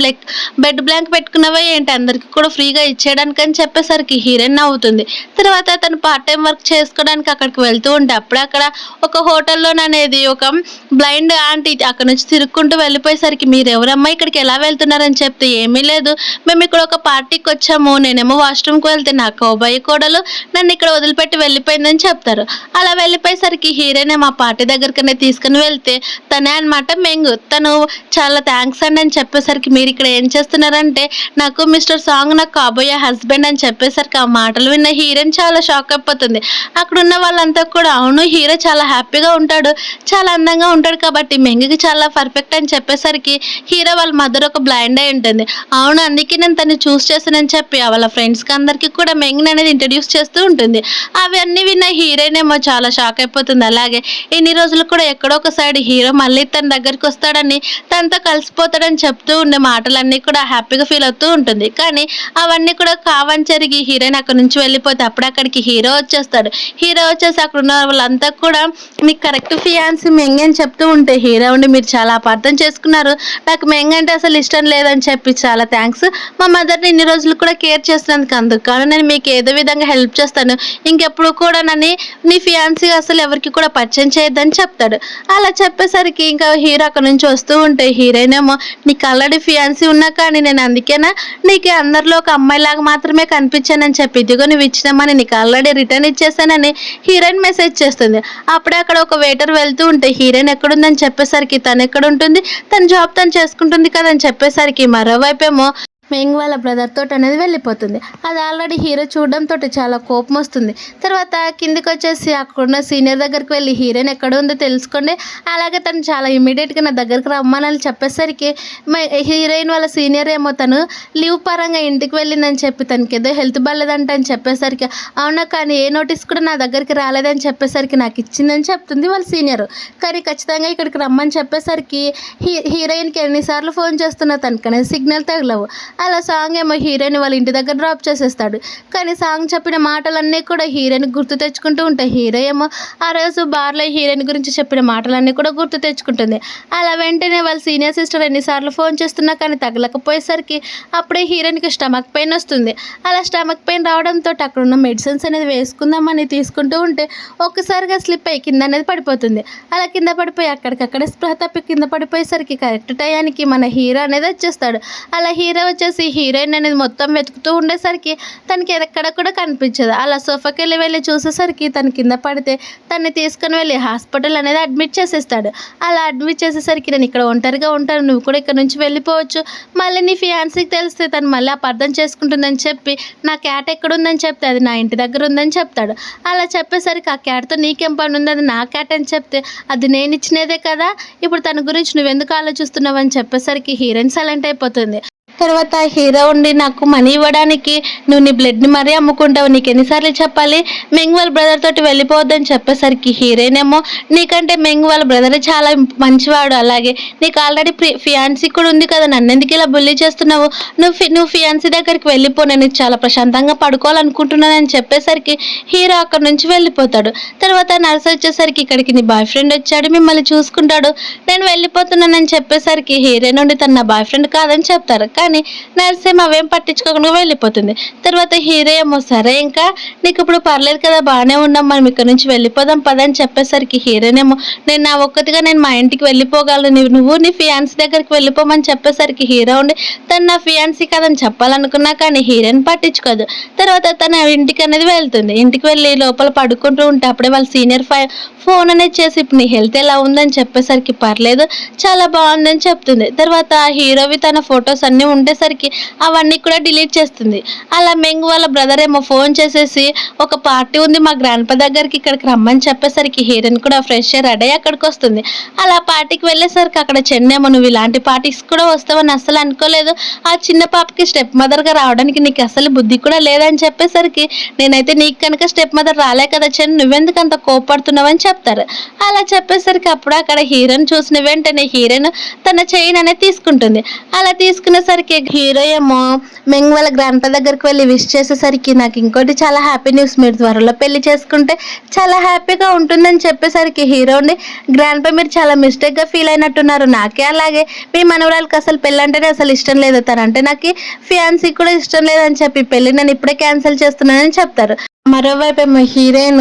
బెడ్ బ్లాంక్ పెట్టుకున్నావా ఏంటి అందరికి కూడా ఫ్రీగా ఇచ్చేయడానికి అని చెప్పేసరికి హీరోయిన్ నవ్వుతుంది. తర్వాత తను పార్ట్ టైం వర్క్ చేసుకోవడానికి అక్కడికి వెళ్తూ ఉంటే అప్పుడే అక్కడ ఒక హోటల్లోననేది ఒక బ్లైండ్ ఆంటీ అక్కడ నుంచి తిరుక్కుంటూ వెళ్ళిపోయేసరికి మీరు ఎవరమ్మా ఇక్కడికి ఎలా వెళ్తున్నారని చెప్తే ఏమీ లేదు మేము ఇక్కడ ఒక పార్టీకి వచ్చాము, నేనేమో వాష్రూమ్కి వెళ్తే నా కౌబాయి కోడలు నన్ను ఇక్కడ వదిలిపెట్టి వెళ్ళిపోయిందని చెప్తారు. అలా వెళ్ళిపోయేసరికి హీరోయిన్ మా పార్టీ దగ్గరకనే తీసుకుని వెళ్తే తనే అనమాట మెంగు. తను చాలా థ్యాంక్స్ అండి అని చెప్పేసరికి మీరు ఇక్కడ ఏం చేస్తున్నారంటే నాకు మిస్టర్ సాంగ్ నాకు కాబోయే హస్బెండ్ అని చెప్పేసరికి ఆ మాటలు విన్న హీరోయిన్ చాలా షాక్ అయిపోతుంది. అక్కడ ఉన్న వాళ్ళంతా కూడా అవును హీరో చాలా హ్యాపీగా ఉంటాడు, చాలా అందంగా ఉంటాడు కాబట్టి మెంగుకి చాలా పర్ఫెక్ట్ అని చెప్పేసరికి హీరో వాళ్ళ మదర్ ఒక బ్లైండ్ అయి ఉంటుంది. అవును అందుకే నేను తను చూస్ చేశానని చెప్పి వాళ్ళ ఫ్రెండ్స్కి అందరికీ కూడా మెంగ్ని అనేది ఇంట్రడ్యూస్ చేస్తూ ఉంటుంది. అవన్నీ విన్న హీరోయిన్ ఏమో చాలా షాక్ అయిపోతుంది. అలాగే ఇన్ని రోజులు కూడా ఎక్కడో ఒక సైడ్ హీరో మళ్ళీ తన దగ్గరికి వస్తాడని తనతో కలిసిపోతాడని చెప్తూ ఉండే మాటలన్నీ కూడా హ్యాపీగా ఫీల్ అవుతూ ఉంటుంది. కానీ అవన్నీ కూడా కావని జరిగి హీరోయిన్ అక్కడ నుంచి వెళ్ళిపోతే అప్పుడు అక్కడికి హీరో వచ్చేస్తాడు. హీరో వచ్చేసి అక్కడ ఉన్న వాళ్ళంతా కూడా మీకు కరెక్ట్ ఫియాన్సీ మెంగ్ అని చెప్తూ ఉంటే హీరో ఉండి మీరు చాలా అపార్థం చేసుకున్నారు, నాకు మెంగ్ అంటే అసలు ఇష్టం లేదని చెప్పి చాలా థ్యాంక్స్ మా మదర్ని ఇన్ని రోజులు కూడా కేర్ చేసినందుకు, అందుకు కానీ నేను మీకు ఏదో విధంగా హెల్ప్ చేస్తాను, ఇంకెప్పుడు కూడా నన్ను నీ ఫియాన్సీ అసలు ఎవరికి కూడా పరిచయం చేయొద్దని చెప్తాడు. అలా చెప్పేసరికి ఇంకా హీరో అక్కడ నుంచి వస్తూ ఉంటే హీరోయిన్ ఏమో నీకు ఆల్రెడీ ఫియాన్సీ ఉన్నా కానీ నేను అందుకేనా నీకు అందరిలో ఒక అమ్మాయిలాగా మాత్రమే కనిపించానని చెప్పి ఇదిగో నువ్వు ఇచ్చినామని నీకు ఆల్రెడీ రిటర్న్ ఇచ్చేసానని హీరోయిన్ మెసేజ్ చేస్తుంది. అప్పుడే అక్కడ ఒక వెయిటర్ వెళ్తూ ఉంటే హీరోయిన్ ఎక్కడుందని చెప్పేసరికి తను ఎక్కడ ఉంటుంది, తన జాబ్ తను చేసుకుంటుంది కదా అని చెప్పేసరికి మరోవైపు ఏమో మెంగ్ వాళ్ళ బ్రదర్ తోటి అనేది వెళ్ళిపోతుంది. అది ఆల్రెడీ హీరో చూడడంతో చాలా కోపం వస్తుంది. తర్వాత కిందికి వచ్చేసి అక్కడున్న సీనియర్ దగ్గరికి వెళ్ళి హీరోయిన్ ఎక్కడ ఉందో తెలుసుకోండి, అలాగే తను చాలా ఇమీడియట్గా నా దగ్గరికి రమ్మని చెప్పేసరికి హీరోయిన్ వాళ్ళ సీనియర్ ఏమో తను లీవ్ పరంగా ఇంటికి వెళ్ళిందని చెప్పి తనకి ఏదో హెల్త్ బాగాలేదంట అని చెప్పేసరికి అవునా కానీ ఏ నోటీస్ కూడా నా దగ్గరికి రాలేదని చెప్పేసరికి నాకు ఇచ్చిందని చెప్తుంది వాళ్ళ సీనియర్. కానీ ఖచ్చితంగా ఇక్కడికి రమ్మని చెప్పేసరికి హీరోయిన్కి ఎన్నిసార్లు ఫోన్ చేస్తున్నా తనకనేది సిగ్నల్ తగలవు. అలా సాంగ్ ఏమో హీరోయిన్ వాళ్ళ ఇంటి దగ్గర డ్రాప్ చేసేస్తాడు. కానీ సాంగ్ చెప్పిన మాటలన్నీ కూడా హీరోయిన్ గుర్తు తెచ్చుకుంటూ ఉంటాయి. హీరో ఏమో ఆ రోజు బార్లో హీరోయిన్ గురించి చెప్పిన మాటలన్నీ కూడా గుర్తు తెచ్చుకుంటుంది. అలా వెంటనే వాళ్ళ సీనియర్ సిస్టర్ ఎన్నిసార్లు ఫోన్ చేస్తున్నా కానీ తగలకపోయేసరికి అప్పుడే హీరోయిన్కి స్టమక్ పెయిన్ వస్తుంది. అలా స్టమక్ పెయిన్ రావడంతో అక్కడ ఉన్న మెడిసిన్స్ అనేది వేసుకుందామని తీసుకుంటూ ఉంటే ఒక్కసారిగా స్లిప్ అయ్యి కింద అనేది పడిపోతుంది. అలా కింద పడిపోయి అక్కడికక్కడే స్పృహ తప్పి కింద పడిపోయేసరికి కరెక్ట్ టయానికి మన హీరో అనేది వచ్చేస్తాడు. అలా హీరో వచ్చేసి హీరోయిన్ అనేది మొత్తం వెతుకుతూ ఉండేసరికి తనకి ఎక్కడ కూడా కనిపించదు. అలా సోఫాకి వెళ్ళి చూసేసరికి తను కింద పడితే తన్ని తీసుకుని వెళ్ళి హాస్పిటల్ అనేది అడ్మిట్ చేసేస్తాడు. అలా అడ్మిట్ చేసేసరికి నేను ఇక్కడ ఒంటరిగా ఉంటాను, నువ్వు కూడా ఇక్కడ నుంచి వెళ్ళిపోవచ్చు, మళ్ళీ నీ ఫియాన్సీకి తెలిస్తే తను మళ్ళీ అపార్థం చేసుకుంటుందని చెప్పి నా క్యాట్ ఎక్కడుందని చెప్తే అది నా ఇంటి దగ్గర ఉందని చెప్తాడు. అలా చెప్పేసరికి ఆ క్యాట్తో నీకేం పని ఉంది, అది నా క్యాట్ అని చెప్తే అది నేను ఇచ్చినదే కదా, ఇప్పుడు తన గురించి నువ్వెందుకు ఆలోచిస్తున్నావు అని చెప్పేసరికి హీరోయిన్ సైలెంట్ అయిపోతుంది. తర్వాత హీరో ఉండి నాకు మనీ ఇవ్వడానికి నువ్వు నీ బ్లడ్ని మరీ అమ్ముకుంటావు, నీకు ఎన్నిసార్లు చెప్పాలి మెంగ్ వాళ్ళ బ్రదర్ తోటి వెళ్ళిపోవద్దని చెప్పేసరికి హీరోయిన్ ఏమో నీకంటే మెంగ్ వాళ్ళ బ్రదర్ చాలా మంచివాడు, అలాగే నీకు ఆల్రెడీ ఫియాన్సీ కూడా ఉంది కదా, నన్ను ఎందుకు ఇలా బుల్లీ చేస్తున్నావు, నువ్వు ఫియాన్సీ దగ్గరికి వెళ్ళిపో, నేను చాలా ప్రశాంతంగా పడుకోవాలనుకుంటున్నానని చెప్పేసరికి హీరో అక్కడ నుంచి వెళ్ళిపోతాడు. తర్వాత నర్స్ వచ్చేసరికి ఇక్కడికి నీ బాయ్ ఫ్రెండ్ వచ్చాడు మిమ్మల్ని చూసుకుంటాడు, నేను వెళ్ళిపోతున్నానని చెప్పేసరికి హీరోయిన్ నుండి తన నా బాయ్ ఫ్రెండ్ కాదని చెప్తారు. కానీ కానీ నర్సేమో అవేం పట్టించుకోకుండా వెళ్ళిపోతుంది. తర్వాత హీరో ఏమో సరే ఇంకా నీకు ఇప్పుడు పర్లేదు కదా, బాగానే ఉన్నాం, మనం ఇక్కడ నుంచి వెళ్ళిపోదాం పదని చెప్పేసరికి హీరోనేమో నేను నా ఒక్కతిగా నేను మా ఇంటికి వెళ్ళిపోగలను, నువ్వు నీ ఫియాన్స్ దగ్గరికి వెళ్ళిపోమని చెప్పేసరికి హీరో ఉండి తను నా ఫియాన్సీ కదని చెప్పాలనుకున్నా కానీ హీరోయిన్ పట్టించుకోదు. తర్వాత తన ఇంటికి అనేది వెళ్తుంది. ఇంటికి వెళ్ళి లోపల పడుకుంటూ ఉంటే అప్పుడే వాళ్ళ సీనియర్ ఫోన్ అనేది చేసి ఇప్పుడు నీ హెల్త్ ఎలా ఉందని చెప్పేసరికి పర్లేదు, చాలా బాగుందని చెప్తుంది. తర్వాత హీరోవి తన ఫొటోస్ అన్నీ ఉండేసరికి అవన్నీ కూడా డిలీట్ చేస్తుంది. అలా మెంగ్ వాళ్ళ బ్రదర్ ఏమో ఫోన్ చేసేసి ఒక పార్టీ ఉంది మా గ్రాండ్ పా దగ్గరికి, ఇక్కడికి రమ్మని చెప్పేసరికి హీరోయిన్ కూడా ఫ్రెష్ రెడీ అయ్యి అక్కడికి వస్తుంది. అలా పార్టీకి వెళ్ళేసరికి అక్కడ చెన్నేమో నువ్వు ఇలాంటి పార్టీస్ కూడా వస్తావని అస్సలు అనుకోలేదు, ఆ చిన్న పాపకి స్టెప్ మదర్గా రావడానికి నీకు అసలు బుద్ధి కూడా లేదని చెప్పేసరికి నేనైతే నీకు కనుక స్టెప్ మదర్ రాలే కదా చెన్ను, నువ్వెందుకు అంత కోపడుతున్నావని చెప్తారు. అలా చెప్పేసరికి అప్పుడు అక్కడ హీరోయిన్ చూసిన వెంటనే హీరోయిన్ తన చైన్ అనేది తీసుకుంటుంది. అలా తీసుకునేసరికి హీరో ఏమో మెంగ్ వాళ్ళ గ్రాండ్ పా దగ్గరికి వెళ్ళి విష్ చేసేసరికి నాకు ఇంకోటి చాలా హ్యాపీ న్యూస్, మీరు త్వరలో పెళ్లి చేసుకుంటే చాలా హ్యాపీగా ఉంటుందని చెప్పేసరికి హీరోని గ్రాండ్ పా మీరు చాలా మిస్టేక్గా ఫీల్ అయినట్టున్నారు, నాకే అలాగే, మీ మనవరాలకి అసలు పెళ్ళి అంటేనే అసలు ఇష్టం లేదు, తనంటే నాకు ఫియాన్సీ కూడా ఇష్టం లేదని చెప్పి పెళ్ళి నేను ఇప్పుడే క్యాన్సిల్ చేస్తున్నానని చెప్తారు. మరోవైపు ఏమో హీరోయిన్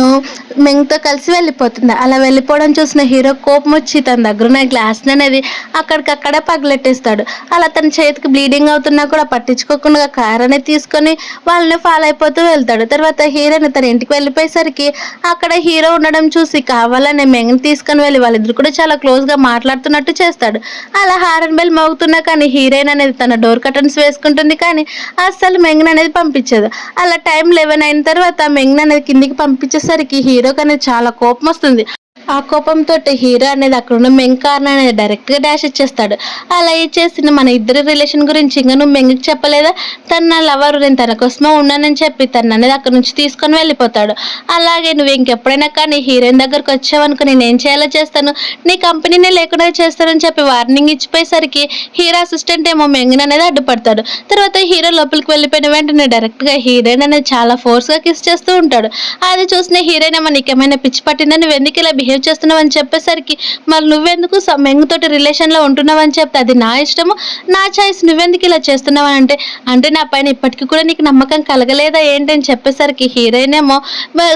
మెంగ్తో కలిసి వెళ్ళిపోతుంది. అలా వెళ్ళిపోవడం చూసిన హీరో కోపం వచ్చి తన దగ్గర ఉన్న గ్లాస్ అనేది అక్కడికక్కడే పగలెట్టేస్తాడు. అలా తన చేతికి బ్లీడింగ్ అవుతున్నా కూడా పట్టించుకోకుండా కార్ అనేది తీసుకొని వాళ్ళని ఫాలో అయిపోతూ వెళ్తాడు. తర్వాత హీరోయిన్ తన ఇంటికి వెళ్ళిపోయేసరికి అక్కడ హీరో ఉండడం చూసి కావాలని మెంగ్ని తీసుకొని వెళ్ళి వాళ్ళిద్దరు కూడా చాలా క్లోజ్గా మాట్లాడుతున్నట్టు చేస్తాడు. అలా హారన్ బెల్ మోగుతున్నా కానీ హీరోయిన్ అనేది తన డోర్ కర్టన్స్ వేసుకుంటుంది కానీ అస్సలు మెంగ్ని అనేది పంపించదు. అలా టైం 11 అయిన తర్వాత మెంగ్ అనేది కిందికి పంపించేసరికి హీరోకి అనేది చాలా కోపం వస్తుంది. ఆ కోపంతో హీరో అనేది అక్కడ ఉన్న మెంగ్ కార్ని అనేది డైరెక్ట్గా డాష్ ఇచ్చేస్తాడు. అలా ఇచ్చేసి మన ఇద్దరి రిలేషన్ గురించి ఇంకా నువ్వు మెంగ్కి చెప్పలేదా, తన నా లవర్, నేను తన కోసమే ఉన్నానని చెప్పి తను అనేది అక్కడ నుంచి తీసుకొని వెళ్ళిపోతాడు. అలాగే నువ్వు ఇంకెప్పుడైనా కానీ హీరోయిన్ దగ్గరకు వచ్చావనుకో నేను ఏం చేయాలో చేస్తాను, నీ కంపెనీనే లేకుండా చేస్తానని చెప్పి వార్నింగ్ ఇచ్చిపోయేసరికి హీరో అసిస్టెంట్ ఏమో మెంగ్ అనేది అడ్డుపడతాడు. తర్వాత హీరో లోపలికి వెళ్ళిపోయిన వెంటనే డైరెక్ట్గా హీరోయిన్ అనేది చాలా ఫోర్స్గా కిస్ చేస్తూ ఉంటాడు. అది చూసిన హీరోయిన్ ఏమో నీకేమైనా పిచ్చి పట్టిందని, నువ్వు ఎందుకు ఇలా బిహేవ్ చేస్తున్నావు అని చెప్పేసరికి మరి నువ్వెందుకు మెంగ్ తోటి రిలేషన్లో ఉంటున్నావు అని చెప్తే అది నా ఇష్టము, నా చాయిస్, నువ్వెందుకు ఇలా చేస్తున్నావు అంటే అంటే నా పైన ఇప్పటికీ కూడా నీకు నమ్మకం కలగలేదా ఏంటి అని చెప్పేసరికి హీరోయిన్ ఏమో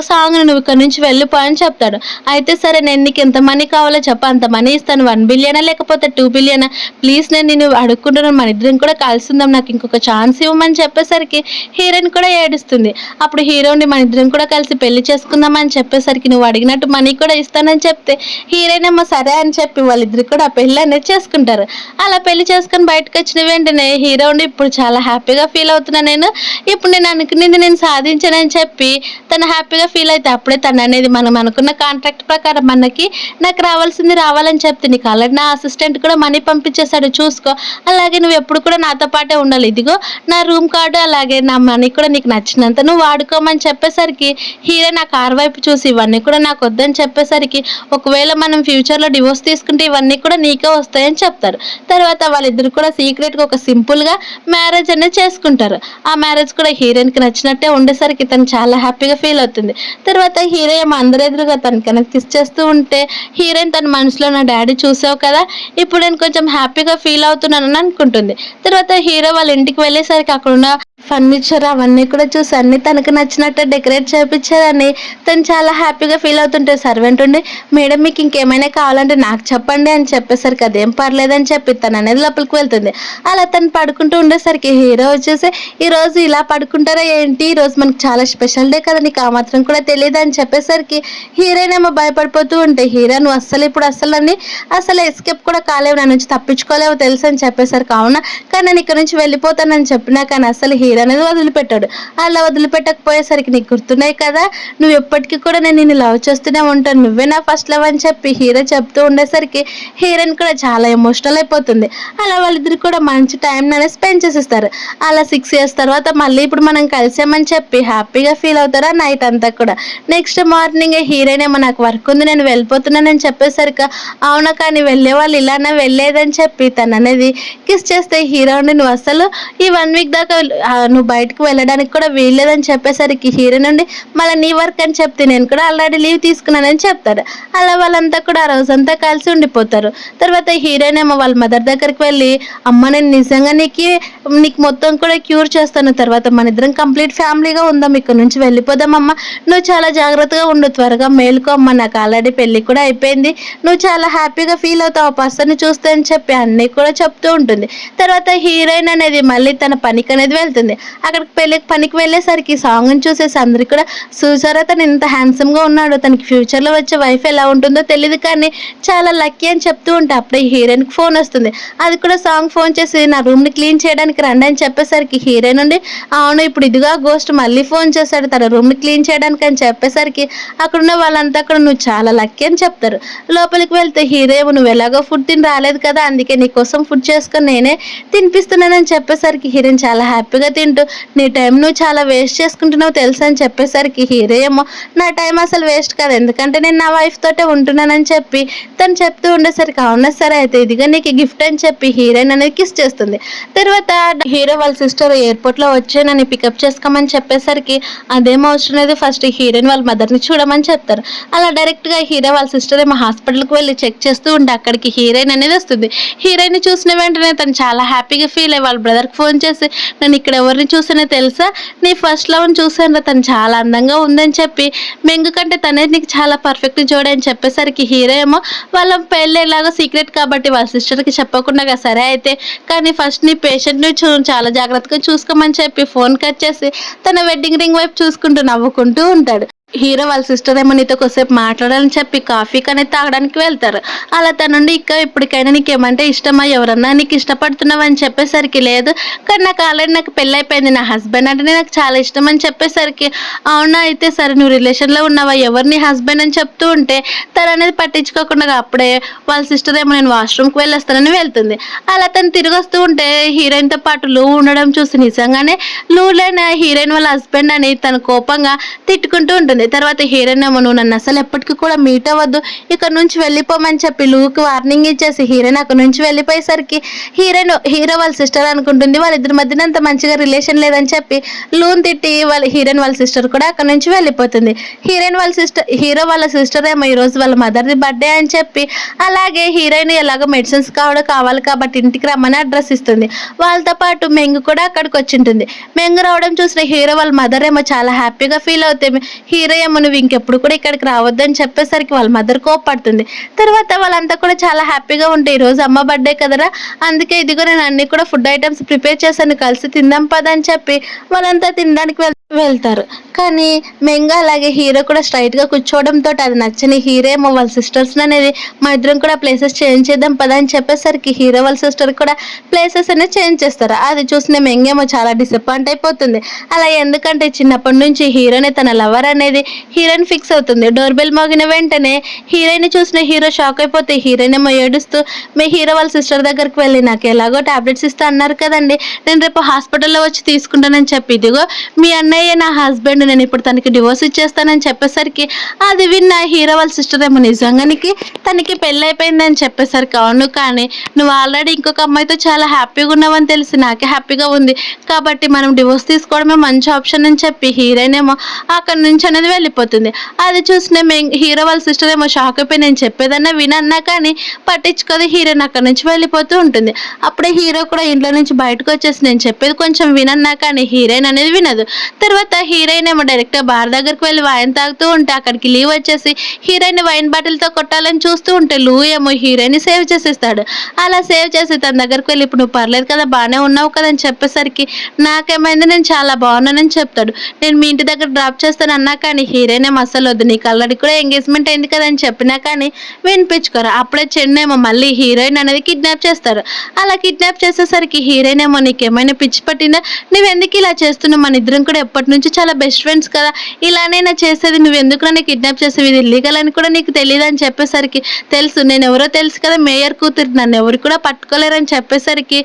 సాంగ్ నువ్వు ఇక్కడ నుంచి వెళ్ళిపో అని చెప్తాడు. అయితే సరే నేను నీకు ఎంత మనీ కావాలో చెప్ప, అంత మనీ ఇస్తాను, 1 బిలియనా లేకపోతే 2 బిలియనా, ప్లీజ్ నేను నేను అడుక్కుంటున్నాను, మన ఇద్దరం కూడా కలిసి ఉందాం, నాకు ఇంకొక ఛాన్స్ ఇవ్వమని చెప్పేసరికి హీరోయిన్ కూడా ఏడుస్తుంది. అప్పుడు హీరోని మన ఇద్దరం కూడా కలిసి పెళ్లి చేసుకుందాం అని చెప్పేసరికి నువ్వు అడిగినట్టు మనీ కూడా ఇస్తానని చెప్తే హీరోయిన్ ఏమో సరే అని చెప్పి వాళ్ళిద్దరు కూడా పెళ్లి అనేది చేసుకుంటారు. అలా పెళ్లి చేసుకుని బయటకు వచ్చిన వెంటనే హీరో ఉండి ఇప్పుడు చాలా హ్యాపీగా ఫీల్ అవుతున్నా, నేను ఇప్పుడు నేను అనుకునేది నేను సాధించానని చెప్పి తను హ్యాపీగా ఫీల్ అయితే అప్పుడే తను అనేది మనం అనుకున్న కాంట్రాక్ట్ ప్రకారం నాకు రావాల్సింది రావాలని చెప్తే నీకు ఆల్రెడీ నా అసిస్టెంట్ కూడా మనీ పంపించేశాడు చూసుకో, అలాగే నువ్వు ఎప్పుడు కూడా నాతో పాటే ఉండాలి, ఇదిగో నా రూమ్ కార్డు, అలాగే నా మనీ కూడా నీకు నచ్చినంత నువ్వు వాడుకోమని చెప్పేసరికి హీరో నా కార్ వైపు చూసి ఇవన్నీ కూడా నాకు వద్దని చెప్పేసరికి ఒకవేళ మనం ఫ్యూచర్లో డివోర్స్ తీసుకుంటే ఇవన్నీ కూడా నీకే వస్తాయని చెప్తారు. తర్వాత వాళ్ళిద్దరు కూడా సీక్రెట్గా ఒక సింపుల్గా మ్యారేజ్ అనేది చేసుకుంటారు. ఆ మ్యారేజ్ కూడా హీరోయిన్కి నచ్చినట్టే ఉండేసరికి తను చాలా హ్యాపీగా ఫీల్ అవుతుంది. తర్వాత హీరో ఏమో అందరి ఎదురుగా తనకన్నా కిస్ చేస్తూ ఉంటే హీరోయిన్ తన మనసులో నా డాడీ చూసావు కదా, ఇప్పుడు నేను కొంచెం హ్యాపీగా ఫీల్ అవుతున్నానని అనుకుంటుంది. తర్వాత హీరో వాళ్ళ ఇంటికి వెళ్ళేసరికి అక్కడున్న ఫర్నిచర్ అవన్నీ కూడా చూసి అన్ని తనకు నచ్చినట్టు డెకరేట్ చేయించారని తను చాలా హ్యాపీగా ఫీల్ అవుతుంటే సర్వెంట్ ఉండి మేడం మీకు ఇంకేమైనా కావాలంటే నాకు చెప్పండి అని చెప్పేసరికి అదేం పర్లేదని చెప్పి తను అనేది లోపలికి వెళ్తుంది. అలా తను పడుకుంటూ ఉండేసరికి హీరో వచ్చేసి ఈరోజు ఇలా పడుకుంటారా ఏంటి, ఈరోజు మనకు చాలా స్పెషల్ డే కదా, నీకు ఆ మాత్రం కూడా తెలియదు అని చెప్పేసరికి హీరోయిన్ ఏమో భయపడిపోతూ ఉంటే హీరో నువ్వు అసలు ఎస్కేప్ కూడా కాలేవు, నా నుంచి తప్పించుకోలేవు తెలుసు అని చెప్పేసరికి అవునా, కానీ నేను ఇక్కడ నుంచి వెళ్ళిపోతానని చెప్పినా కానీ అసలు హీరో అనేది వదిలిపెట్టాడు. అలా వదిలిపెట్టకపోయేసరికి నీకు గుర్తున్నాయి కదా, నువ్వు ఎప్పటికీ కూడా నేను నిన్ను లవ్ చేస్తూనే ఉంటాను, నువ్వే నా ఫస్ట్ లవ్ అని చెప్పి హీరో చెప్తూ ఉండేసరికి హీరోయిన్ కూడా చాలా ఎమోషనల్ అయిపోతుంది. అలా వాళ్ళిద్దరు కూడా మంచి టైం అనేది స్పెండ్ చేసేస్తారు. అలా 6 years తర్వాత మళ్ళీ ఇప్పుడు మనం కలిసామని చెప్పి హ్యాపీగా ఫీల్ అవుతారు ఆ నైట్ అంతా కూడా. నెక్స్ట్ మార్నింగ్ హీరోయిన్ ఏమో నాకు వర్క్ ఉంది నేను వెళ్ళిపోతున్నానని చెప్పేసరికి అవునా కానీ వెళ్ళే వాళ్ళు ఇలానే వెళ్ళేదని చెప్పి తను అనేది కిస్ చేస్తే హీరోని నువ్వు అసలు ఈ 1 week దాకా నువ్వు బయటకు వెళ్ళడానికి కూడా వీల్లేదని చెప్పేసరికి హీరో నుండి మళ్ళీ నీ వర్క్ అని చెప్తే నేను కూడా ఆల్రెడీ లీవ్ తీసుకున్నానని చెప్తారు. అలా వాళ్ళంతా కూడా ఆ రోజంతా కలిసి ఉండిపోతారు. తర్వాత హీరోయిన్ ఏమో వాళ్ళ మదర్ దగ్గరికి వెళ్ళి, అమ్మ నేను నిజంగా నీకు మొత్తం కూడా క్యూర్ చేస్తాను, తర్వాత మన ఇద్దరం కంప్లీట్ ఫ్యామిలీగా ఉందాం, ఇక్కడ నుంచి వెళ్ళిపోదామమ్మా, నువ్వు చాలా జాగ్రత్తగా ఉండు, త్వరగా మేలుకో అమ్మ, నాకు ఆల్రెడీ పెళ్ళి కూడా అయిపోయింది, నువ్వు చాలా హ్యాపీగా ఫీల్ అవుతావు ఆ పర్సన్ని చూస్తే అని చెప్పి అన్నీ కూడా చెప్తూ ఉంటుంది. తర్వాత హీరోయిన్ అనేది మళ్ళీ తన పనికి అనేది వెళ్తుంది. అక్కడికి పనికి వెళ్ళేసరికి సాంగ్ని చూసేసి అందరికి కూడా, చూసారా తను ఇంత హ్యాండ్సమ్గా ఉన్నాడు, తనకి ఫ్యూచర్లో వచ్చే వైఫ్ ఎలా ఉంటుందో తెలియదు కానీ చాలా లక్కీ అని చెప్తూ ఉంటే అప్పుడే హీరోయిన్కి ఫోన్ వస్తుంది. అది కూడా సాంగ్ ఫోన్ చేసి నా రూమ్ని క్లీన్ చేయడానికి రండి అని చెప్పేసరికి హీరోయిన్ నుండి, అవును ఇప్పుడు ఇదిగా గోస్ట్ మళ్ళీ ఫోన్ చేశాడు తన రూమ్ని క్లీన్ చేయడానికి అని చెప్పేసరికి అక్కడున్న వాళ్ళంతా కూడా నువ్వు చాలా లక్కీ అని చెప్తారు. లోపలికి వెళ్తే హీరో ఏమో నువ్వు ఎలాగో ఫుడ్ తిని రాలేదు కదా, అందుకే నీకోసం ఫుడ్ చేసుకొని నేనే తినిపిస్తున్నానని చెప్పేసరికి హీరోయిన్ చాలా హ్యాపీగా తింటూ, నీ టైం నువ్వు చాలా వేస్ట్ చేసుకుంటున్నావు తెలుసా అని చెప్పేసరికి హీరో ఏమో నా టైం అసలు వేస్ట్ కాదు, ఎందుకంటే నేను నా వైఫ్ తోటే ఉంటున్నానని చెప్పి తను చెప్తూ ఉండేసరికి అవునా సరే అయితే ఇదిగా నీకు గిఫ్ట్ అని చెప్పి హీరోయిన్ అనేది కిస్ చేస్తుంది. తర్వాత హీరో వాళ్ళ సిస్టర్ ఎయిర్పోర్ట్లో వచ్చి నన్ను పికప్ చేసుకోమని చెప్పేసరికి అదేం అవసరం లేదు, ఫస్ట్ హీరోయిన్ వాళ్ళ మదర్ని చూడమని చెప్తారు. అలా డైరెక్ట్గా హీరో వాళ్ళ సిస్టర్ ఏమో హాస్పిటల్కి వెళ్ళి చెక్ చేస్తూ ఉంటే అక్కడికి హీరోయిన్ అనేది వస్తుంది. హీరోయిన్ చూసిన వెంటనే తను చాలా హ్యాపీగా ఫీల్ అయ్యి వాళ్ళ బ్రదర్కి ఫోన్ చేసి, నేను ఇక్కడ ఎవరిని చూసానో తెలుసా, నీ ఫస్ట్ లవ్ని చూసాను, తను చాలా అందంగా ఉందని చెప్పి, మెంగు కంటే తనే నీకు చాలా పర్ఫెక్ట్ జోడి అని చెప్పేసరికి హీరో ఏమో వాళ్ళ పెళ్ళి ఎలాగో సీక్రెట్ కాబట్టి వాళ్ళ సిస్టర్కి చెప్పకుండా సరే అయితే కానీ ఫస్ట్ నీ పేషెంట్ని చాలా జాగ్రత్తగా చూసుకోమని చెప్పి ఫోన్ కట్ చేసి తన వెడ్డింగ్ రింగ్ వైపు చూసుకుంటూ నవ్వుకుంటూ ఉంటాడు. హీరో వాళ్ళ సిస్టర్ ఏమో నీతో కొద్దిసేపు మాట్లాడాలని చెప్పి కాఫీ అనేది తాగడానికి వెళ్తారు. అలా తన నుండి ఇప్పటికైనా నీకేమంటే ఇష్టమా, ఎవరన్నా నీకు ఇష్టపడుతున్నావు అని చెప్పేసరికి లేదు కానీ నాకు ఆల్రెడీ నాకు పెళ్ళి అయిపోయింది, నా హస్బెండ్ అంటే నాకు చాలా ఇష్టం అని చెప్పేసరికి అవునా అయితే సరే నువ్వు రిలేషన్లో ఉన్నావా, ఎవరు నీ హస్బెండ్ అని చెప్తూ ఉంటే తను అనేది పట్టించుకోకుండా అప్పుడే వాళ్ళ సిస్టర్ ఏమో నేను వాష్రూమ్కి వెళ్ళొస్తానని వెళ్తుంది. అలా తను తిరిగి వస్తూ ఉంటే హీరోయిన్తో పాటు లూ ఉండడం చూసి నిజంగానే లూ లేని హీరోయిన్ వాళ్ళ హస్బెండ్ అని తన కోపంగా తిట్టుకుంటూ ఉంటుంది. తర్వాత హీరోయిన్ ఏమో నువ్వు నన్ను అసలు ఎప్పటికీ కూడా మీట్ అవ్వద్దు, ఇక్కడ నుంచి వెళ్ళిపోమని చెప్పి లూకి వార్నింగ్ ఇచ్చేసి హీరోయిన్ అక్కడ నుంచి వెళ్ళిపోయేసరికి హీరో వాళ్ళ సిస్టర్ అనుకుంటుంది వాళ్ళిద్దరి మధ్యన అంత మంచిగా రిలేషన్ లేదని చెప్పి లూని తిట్టి హీరోయిన్ వాళ్ళ సిస్టర్ కూడా అక్కడ నుంచి వెళ్ళిపోతుంది. హీరో వాళ్ళ సిస్టర్ ఏమో ఈరోజు వాళ్ళ మదర్ది బర్త్డే అని చెప్పి అలాగే హీరోయిన్ ఎలాగో మెడిసిన్స్ కావాలి కాబట్టి ఇంటికి రమ్మని అడ్రస్ ఇస్తుంది. వాళ్ళతో పాటు మెంగు కూడా అక్కడికి వచ్చి ఉంటుంది. మెంగు రావడం చూసిన హీరో వాళ్ళ మదర్ ఏమో చాలా హ్యాపీగా ఫీల్ అవుతాయి. హీరో ఏమో నువ్వు ఇంకెప్పుడు కూడా ఇక్కడికి రావద్దని చెప్పేసరికి వాళ్ళ మదర్ కోపడుతుంది. తర్వాత వాళ్ళంతా కూడా చాలా హ్యాపీగా ఉంటాయి, ఈరోజు అమ్మ బర్త్డే కదరా అందుకే ఇదిగో నేను అన్ని కూడా ఫుడ్ ఐటమ్స్ ప్రిపేర్ చేశాను, కలిసి తిందాం పదని చెప్పి వాళ్ళంతా తినడానికి వెళ్తారు. కానీ మెంగా అలాగే హీరో కూడా స్ట్రైట్గా కూర్చోవడంతో అది నచ్చని హీరో ఏమో వాళ్ళ సిస్టర్స్ అనేది మా ఇద్దరం కూడా ప్లేసెస్ చేంజ్ చేద్దాం పదా అని చెప్పేసరికి హీరో వాళ్ళ సిస్టర్ కూడా ప్లేసెస్ అనేది చేంజ్ చేస్తారు. అది చూసిన మెంగేమో చాలా డిసప్పాయింట్ అయిపోతుంది. అలా ఎందుకంటే చిన్నప్పటి నుంచి హీరోనే తన లవర్ అనేది హీరోయిన్ ఫిక్స్ అవుతుంది. డోర్ బెల్ మోగిన వెంటనే హీరోయిన్ చూసిన హీరో షాక్ అయిపోతే హీరోయిన్ ఏమో ఏడుస్తూ మీ హీరో వాళ్ళ సిస్టర్ దగ్గరికి వెళ్ళి నాకు ఎలాగో టాబ్లెట్స్ ఇస్తా అన్నారు కదండి, నేను రేపు హాస్పిటల్లో వచ్చి తీసుకుంటానని చెప్పి ఇదిగో మీ అన్నయ్య నా హస్బెండ్, నేను ఇప్పుడు తనకి డివోర్స్ ఇచ్చేస్తానని చెప్పేసరికి అది విన్న హీరో వాళ్ళ సిస్టర్ ఏమో నిజంగానికి తనకి పెళ్ళి అయిపోయిందని చెప్పేసరికి అవును కానీ నువ్వు ఆల్రెడీ ఇంకొక అమ్మాయితో చాలా హ్యాపీగా ఉన్నావని తెలిసి నాకే హ్యాపీగా ఉంది కాబట్టి మనం డివోర్స్ తీసుకోవడమే మంచి ఆప్షన్ అని చెప్పి హీరోయిన్ ఏమో అక్కడి నుంచి అనేది వెళ్ళిపోతుంది. అది చూసిన హీరో వాళ్ళ సిస్టర్ ఏమో షాక్ అయిపోయి నేను చెప్పేదన్నా వినన్నా కానీ పట్టించుకోదు, హీరోయిన్ అక్కడి నుంచి వెళ్ళిపోతూ ఉంటుంది. అప్పుడే హీరో కూడా ఇంట్లో నుంచి బయటకు వచ్చేసి నేను చెప్పేది కొంచెం వినన్నా కానీ హీరోయిన్ అనేది వినదు. తర్వాత హీరోయిన్ ఏమో డైరెక్ట్గా బార్ దగ్గరికి వెళ్ళి వైన్ తాగుతూ ఉంటే అక్కడికి లీవ్ వచ్చేసి హీరోయిన్ వైన్ బాటిల్తో కొట్టాలని చూస్తూ ఉంటే లూ ఏమో హీరోయిన్ సేవ్ చేసేస్తాడు. అలా సేవ్ చేసి తన దగ్గరికి వెళ్ళి ఇప్పుడు నువ్వు పర్లేదు కదా బాగానే ఉన్నావు కదా అని చెప్పేసరికి నాకేమైంది నేను చాలా బాగున్నానని చెప్తాడు. నేను మీ ఇంటి దగ్గర డ్రాప్ చేస్తాను అన్నా కానీ హీరోయిన్ ఏమో అసలు వద్దు, నీకు ఆల్రెడీ కూడా ఎంగేజ్మెంట్ అయింది కదా అని చెప్పినా కానీ వినిపించుకోరు. అప్పుడే చెన్నేమో మళ్ళీ హీరోయిన్ అనేది కిడ్నాప్ చేస్తారు. అలా కిడ్నాప్ చేసేసరికి హీరోయిన్ ఏమో నీకేమైనా పిచ్చి పట్టిందా, నువ్వెందుకు ఇలా చేస్తున్నావు, మన ఇద్దరం కూడా ఎప్పటి నుంచి చాలా బెస్ట్ ఫ్రెండ్స్ కదా, ఇలానే నా చేసేది, నువ్వు ఎందుకు నన్ను కిడ్నాప్ చేసేవి, ఇది ఇల్లీగల్ అని కూడా నీకు తెలియదు అని చెప్పేసరికి, తెలుసు నేను ఎవరో తెలుసు కదా, మేయర్ కూతురు, నన్ను ఎవరు కూడా పట్టుకోలేరని చెప్పేసరికి,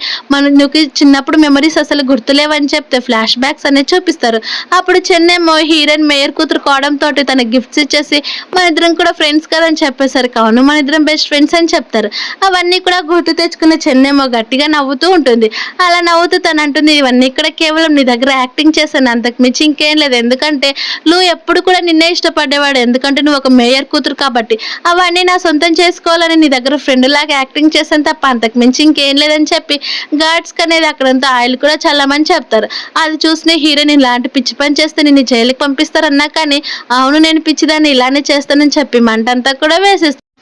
నువ్వు చిన్నప్పుడు మెమరీస్ అసలు గుర్తులేవని చెప్తే ఫ్లాష్ బ్యాక్స్ అనేది చూపిస్తారు. అప్పుడు చెన్నేమో హీరోయిన్ మేయర్ కూతురు కోవడంతో తనకి గిఫ్ట్స్ ఇచ్చేసి మన ఇద్దరం కూడా ఫ్రెండ్స్ కదా అని చెప్పేసరికి, అవును మన ఇద్దరం బెస్ట్ ఫ్రెండ్స్ అని చెప్తారు. అవన్నీ కూడా గుర్తు తెచ్చుకున్న చెన్నేమో గట్టిగా నవ్వుతూ ఉంటుంది. అలా నవ్వుతూ తను అంటుంది, ఇవన్నీ కూడా కేవలం నీ దగ్గర యాక్టింగ్ చేశాను, అంతకు మించి ఇంకేం లేదు. ఎందుకంటే నువ్వు ఎప్పుడు కూడా నిన్నే ఇష్టపడేవాడు, ఎందుకంటే నువ్వు ఒక మేయర్ కూతురు కాబట్టి. అవన్నీ నా సొంతం చేసుకోవాలని నీ దగ్గర ఫ్రెండ్ లాగా యాక్టింగ్ చేశాను తప్ప అంతకు మించి ఇంకేం లేదని చెప్పి గార్డ్స్కి అనేది అక్కడంతా ఆయిల్ కూడా చల్లమని చెప్తారు. అది చూసిన హీరోయిన్, ఇలాంటి పిచ్చి పని చేస్తే నిన్ను జైలుకి పంపిస్తారన్నా కానీ, అవును నేను పిచ్చిదాన్ని ఇలానే చేస్తానని చెప్పి మంటంతా కూడా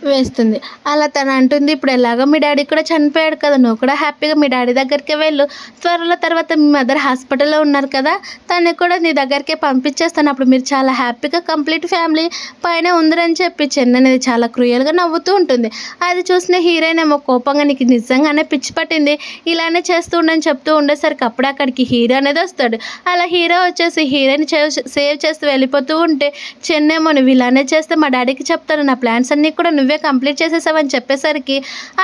వేస్తుంది. అలా తను అంటుంది, ఇప్పుడు ఎలాగో మీ డాడీ కూడా చనిపోయాడు కదా, నువ్వు కూడా హ్యాపీగా మీ డాడీ దగ్గరికి వెళ్ళు, త్వరలో తర్వాత మీ మదర్ హాస్పిటల్లో ఉన్నారు కదా, తను కూడా నీ దగ్గరికే పంపించేస్తాను, అప్పుడు మీరు చాలా హ్యాపీగా కంప్లీట్ ఫ్యామిలీ పైన ఉందని చెప్పి చెన్ను అనేది చాలా క్రూయల్గా నవ్వుతూ ఉంటుంది. అది చూసిన హీరోయిన్ ఏమో కోపంగా, నీకు నిజంగానే పిచ్చి పట్టింది, ఇలానే చేస్తూ ఉండని చెప్తూ ఉండేసరికి అప్పుడే అక్కడికి హీరో అనేది వస్తాడు. అలా హీరో వచ్చేసి హీరోయిన్ సేవ్ చేస్తూ వెళ్ళిపోతూ ఉంటే, చెన్నేమో నువ్వు ఇలానే చేస్తే మా డాడీకి చెప్తాను, నా ప్లాన్స్ అన్నీ కూడా నువ్వే కంప్లీట్ చేసేసావని చెప్పేసరికి,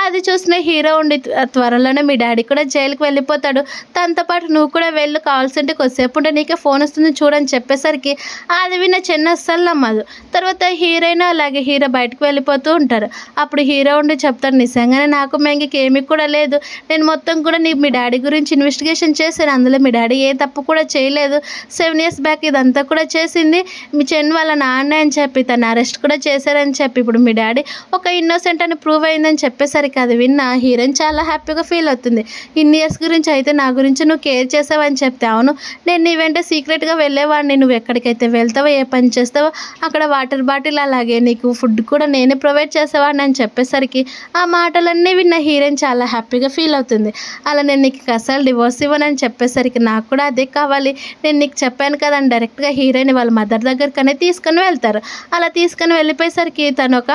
అది చూసిన హీరో ఉండి, త్వరలోనే మీ డాడీ కూడా జైలుకి వెళ్ళిపోతాడు, తనతో పాటు నువ్వు కూడా వెళ్ళు, కావాల్సింటే కొద్దిసేపు ఉంటే నీకే ఫోన్ వస్తుంది చూడని చెప్పేసరికి, అది విన్న చిన్న అస్సలు నమ్మదు. తర్వాత హీరోయిన్ అలాగే హీరో బయటకు వెళ్ళిపోతూ ఉంటారు. అప్పుడు హీరో ఉండి చెప్తాడు, నిజంగానే నాకు మెంగికి ఏమీ కూడా లేదు, నేను మొత్తం కూడా మీ డాడీ గురించి ఇన్వెస్టిగేషన్ చేశాను, అందులో మీ డాడీ ఏ తప్పు కూడా చేయలేదు, 7 years బ్యాక్ ఇదంతా కూడా చేసింది మీ చెన్ను వాళ్ళ నాన్న అని చెప్పి తను అరెస్ట్ కూడా చేశారని చెప్పి, ఇప్పుడు మీ డాడీ ఒక ఇన్నోసెంట్ అని ప్రూవ్ అయిందని చెప్పేసరికి అది విన్న హీరోయిన్ చాలా హ్యాపీగా ఫీల్ అవుతుంది. ఇన్ని ఇయర్స్ గురించి అయితే నా గురించి నువ్వు కేర్ చేసావని చెప్తే, అవును నేను నీ వెంట సీక్రెట్గా వెళ్ళేవాడిని, నువ్వు ఎక్కడికైతే వెళ్తావో ఏ పని చేస్తావో అక్కడ వాటర్ బాటిల్ అలాగే నీకు ఫుడ్ కూడా నేనే ప్రొవైడ్ చేసేవాడిని అని చెప్పేసరికి, ఆ మాటలన్నీ విన్న హీరోయిన్ చాలా హ్యాపీగా ఫీల్ అవుతుంది. అలా నేను నీకు అసలు డివోర్స్ ఇవ్వనని చెప్పేసరికి, నాకు కూడా అదే కావాలి, నేను నీకు చెప్పాను కదా అని డైరెక్ట్గా హీరోయిన్ వాళ్ళ మదర్ దగ్గరకనే తీసుకొని వెళ్తారు. అలా తీసుకొని వెళ్ళిపోయేసరికి తను ఒక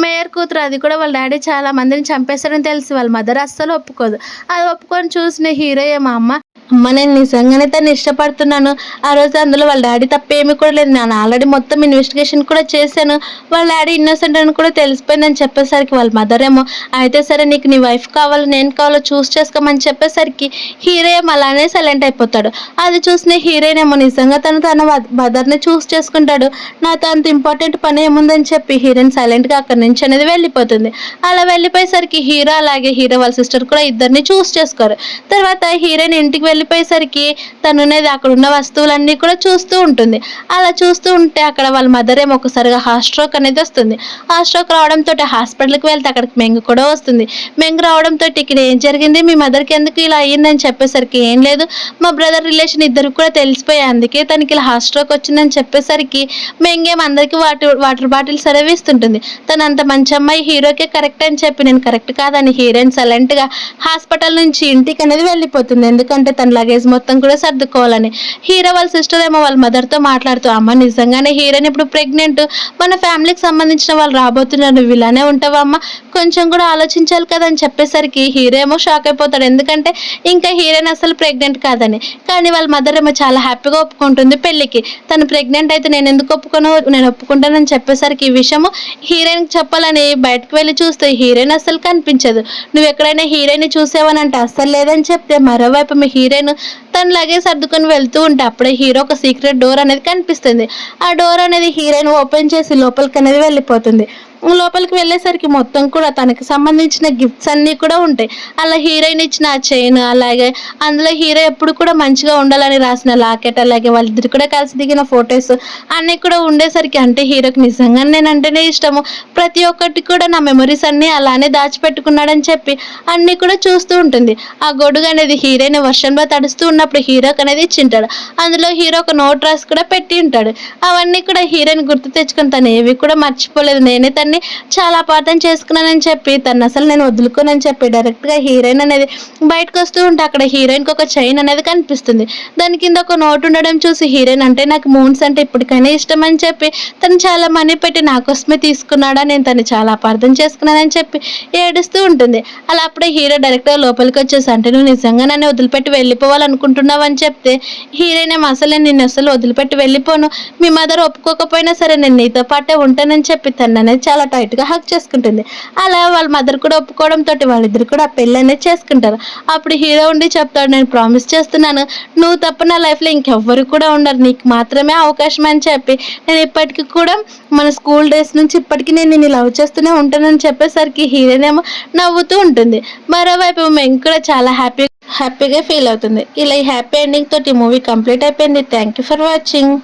మేయర్ కూతురు, అది కూడా వాళ్ళ డాడీ చాలా మందిని చంపేశాడని తెలిసి వాళ్ళ మదర్ అస్సలు ఒప్పుకోదు. అది ఒప్పుకొని చూసిన హీరో ఏమో, అమ్మ నేను నిజంగానే తను ఇష్టపడుతున్నాను, ఆ రోజు అందులో వాళ్ళ డాడీ తప్పేమీ కూడా లేదు, నేను ఆల్రెడీ మొత్తం ఇన్వెస్టిగేషన్ కూడా చేశాను, వాళ్ళ డాడీ ఇన్నోసెంట్ అని కూడా తెలిసిపోయిందని చెప్పేసరికి వాళ్ళ మదర్ ఏమో, అయితే సరే నీకు నీ వైఫ్ కావాలో నేను కావాలో చూస్ చేసుకోమని చెప్పేసరికి హీరో ఏమో అలానే సైలెంట్ అయిపోతాడు. అది చూసిన హీరోయిన్ ఏమో, నిజంగా తన మదర్ని చూస్ చేసుకుంటాడు, నాతో అంత ఇంపార్టెంట్ పని ఏముందని చెప్పి హీరోయిన్ సైలెంట్గా అక్కడి నుంచి అనేది వెళ్ళిపోతుంది. అలా వెళ్ళిపోయేసరికి హీరో అలాగే హీరో వాళ్ళ సిస్టర్ కూడా ఇద్దరిని చూస్ చేసుకోరు. తర్వాత హీరోయిన్ ఇంటికి వెళ్ళిపోయేసరికి తను అనేది అక్కడ ఉన్న వస్తువులన్నీ కూడా చూస్తూ ఉంటుంది. అలా చూస్తూ ఉంటే అక్కడ వాళ్ళ మదర్ ఏమో ఒకసారిగా హార్ట్ స్ట్రోక్ అనేది వస్తుంది. హార్ట్ స్ట్రోక్ రావడంతో హాస్పిటల్కి వెళ్తే అక్కడికి మెంగు కూడా వస్తుంది. మెంగు రావడంతో ఇక్కడ ఏం జరిగింది, మీ మదర్కి ఎందుకు ఇలా అయ్యిందని చెప్పేసరికి, ఏం లేదు మా బ్రదర్ రిలేషన్ ఇద్దరికి కూడా తెలిసిపోయాయి, అందుకే తనకి ఇలా హార్ట్ స్ట్రోక్ వచ్చిందని చెప్పేసరికి మెంగేం అందరికీ వాటర్ బాటిల్ సర్విస్తుంటుంది. తను అంత మంచి అమ్మాయి హీరోకే కరెక్ట్ అని చెప్పి, నేను కరెక్ట్ కాదని హీరోయిన్ సైలెంట్గా హాస్పిటల్ నుంచి ఇంటికి అనేది వెళ్ళిపోతుంది. ఎందుకంటే తన లగేజ్ మొత్తం కూడా సర్దుకోవాలని. హీరో వాళ్ళ సిస్టర్ ఏమో వాళ్ళ మదర్తో మాట్లాడుతూ, అమ్మ నిజంగానే హీరోయిన్ ఇప్పుడు ప్రెగ్నెంట్, మన ఫ్యామిలీకి సంబంధించిన వాళ్ళు రాబోతున్నారు, నువ్వు ఇలానే ఉంటావా అమ్మ, కొంచెం కూడా ఆలోచించాలి కదా అని చెప్పేసరికి హీరో ఏమో షాక్ అయిపోతాడు. ఎందుకంటే ఇంకా హీరోయిన్ అసలు ప్రెగ్నెంట్ కాదని. కానీ వాళ్ళ మదర్ ఏమో చాలా హ్యాపీగా ఒప్పుకుంటుంది పెళ్ళికి. తను ప్రెగ్నెంట్ అయితే నేను ఎందుకు ఒప్పుకోను, నేను ఒప్పుకుంటానని చెప్పేసరికి ఈ విషయము హీరోయిన్కి చెప్పాలని బయటకు వెళ్ళి చూస్తే హీరోయిన్ అస్సలు కనిపించదు. నువ్వు ఎక్కడైనా హీరోయిన్ చూసావని అంటే అస్సలు లేదని చెప్తే, మరోవైపు మీ హీరోయిన్ తన లగేజ్ సర్దుకొని వెళ్తూ ఉంటే అప్పుడే హీరో ఒక సీక్రెట్ డోర్ అనేది కనిపిస్తుంది. ఆ డోర్ అనేది హీరోయిన్ ఓపెన్ చేసి లోపలికి అనేది వెళ్ళిపోతుంది. లోపలికి వెళ్ళేసరికి మొత్తం కూడా తనకి సంబంధించిన గిఫ్ట్స్ అన్నీ కూడా ఉంటాయి. అలా హీరోయిన్ ఇచ్చిన ఆ చైన్, అలాగే అందులో హీరో ఎప్పుడు కూడా మంచిగా ఉండాలని రాసిన లాకెట్, అలాగే వాళ్ళిద్దరు కూడా కలిసి దిగిన ఫొటోస్ అన్నీ కూడా ఉండేసరికి, అంటే హీరోకి నిజంగా నేనంటేనే ఇష్టము, ప్రతి ఒక్కటి కూడా నా మెమరీస్ అన్నీ అలానే దాచిపెట్టుకున్నాడని చెప్పి అన్నీ కూడా చూస్తూ ఉంటుంది. ఆ గొడుగు అనేది హీరోయిన్ వర్షంలో తడుస్తూ ఉన్నప్పుడు హీరోకి అనేది ఇచ్చింటాడు. అందులో హీరో ఒక నోట్ రాసి కూడా పెట్టి ఉంటాడు. అవన్నీ కూడా హీరోయిన్ గుర్తు తెచ్చుకొని తను ఏవి కూడా మర్చిపోలేదు, నేనే తను తన్ని చాలా అపార్థం చేసుకున్నానని చెప్పి తను అసలు నేను వదులుకోనని చెప్పి డైరెక్ట్గా హీరోయిన్ అనేది బయటకు వస్తూ ఉంటే అక్కడ హీరోయిన్కి ఒక చైన్ అనేది కనిపిస్తుంది. దాని కింద ఒక నోట్ ఉండడం చూసి హీరోయిన్ అంటే నాకు మూన్స్ అంటే ఇప్పటికైనా ఇష్టం అని చెప్పి తను చాలా మనీ పెట్టి నా కోసమే తీసుకున్నాడా, నేను తను చాలా అపార్థం చేసుకున్నానని చెప్పి ఏడుస్తూ ఉంటుంది. అలా అప్పుడే హీరో డైరెక్ట్గా లోపలికి వచ్చేసి అంటే నువ్వు నిజంగా నన్ను వదిలిపెట్టి వెళ్ళిపోవాలనుకుంటున్నావు అని చెప్తే హీరోయిన్ ఏమో అసలు నేను నిన్ను అసలు వదిలిపెట్టి వెళ్ళిపోను, మీ మదర్ ఒప్పుకోకపోయినా సరే నేను నీతో పాటే ఉంటానని చెప్పి తను అనేది చాలా టైట్గా హక్ చేసుకుంటుంది. అలా వాళ్ళ మదర్ కూడా ఒప్పుకోవడంతో వాళ్ళిద్దరు కూడా ఆ పెళ్ళి అనేది చేసుకుంటారు. అప్పుడు హీరో ఉండి చెప్తాడు నేను ప్రామిస్ చేస్తున్నాను నువ్వు తప్ప నా లైఫ్లో ఇంకెవ్వరు కూడా ఉండరు, నీకు మాత్రమే అవకాశం అని చెప్పి నేను ఇప్పటికీ కూడా మన స్కూల్ డేస్ నుంచి ఇప్పటికీ నేను నిన్ను లవ్ చేస్తూనే ఉంటానని చెప్పేసరికి హీరోయిన్ ఏమో నవ్వుతూ ఉంటుంది. మరోవైపు మేము కూడా చాలా హ్యాపీగా ఫీల్ అవుతుంది. ఇలా ఈ హ్యాపీ ఎండింగ్ తోటి మూవీ కంప్లీట్ అయిపోయింది. Thank you for watching.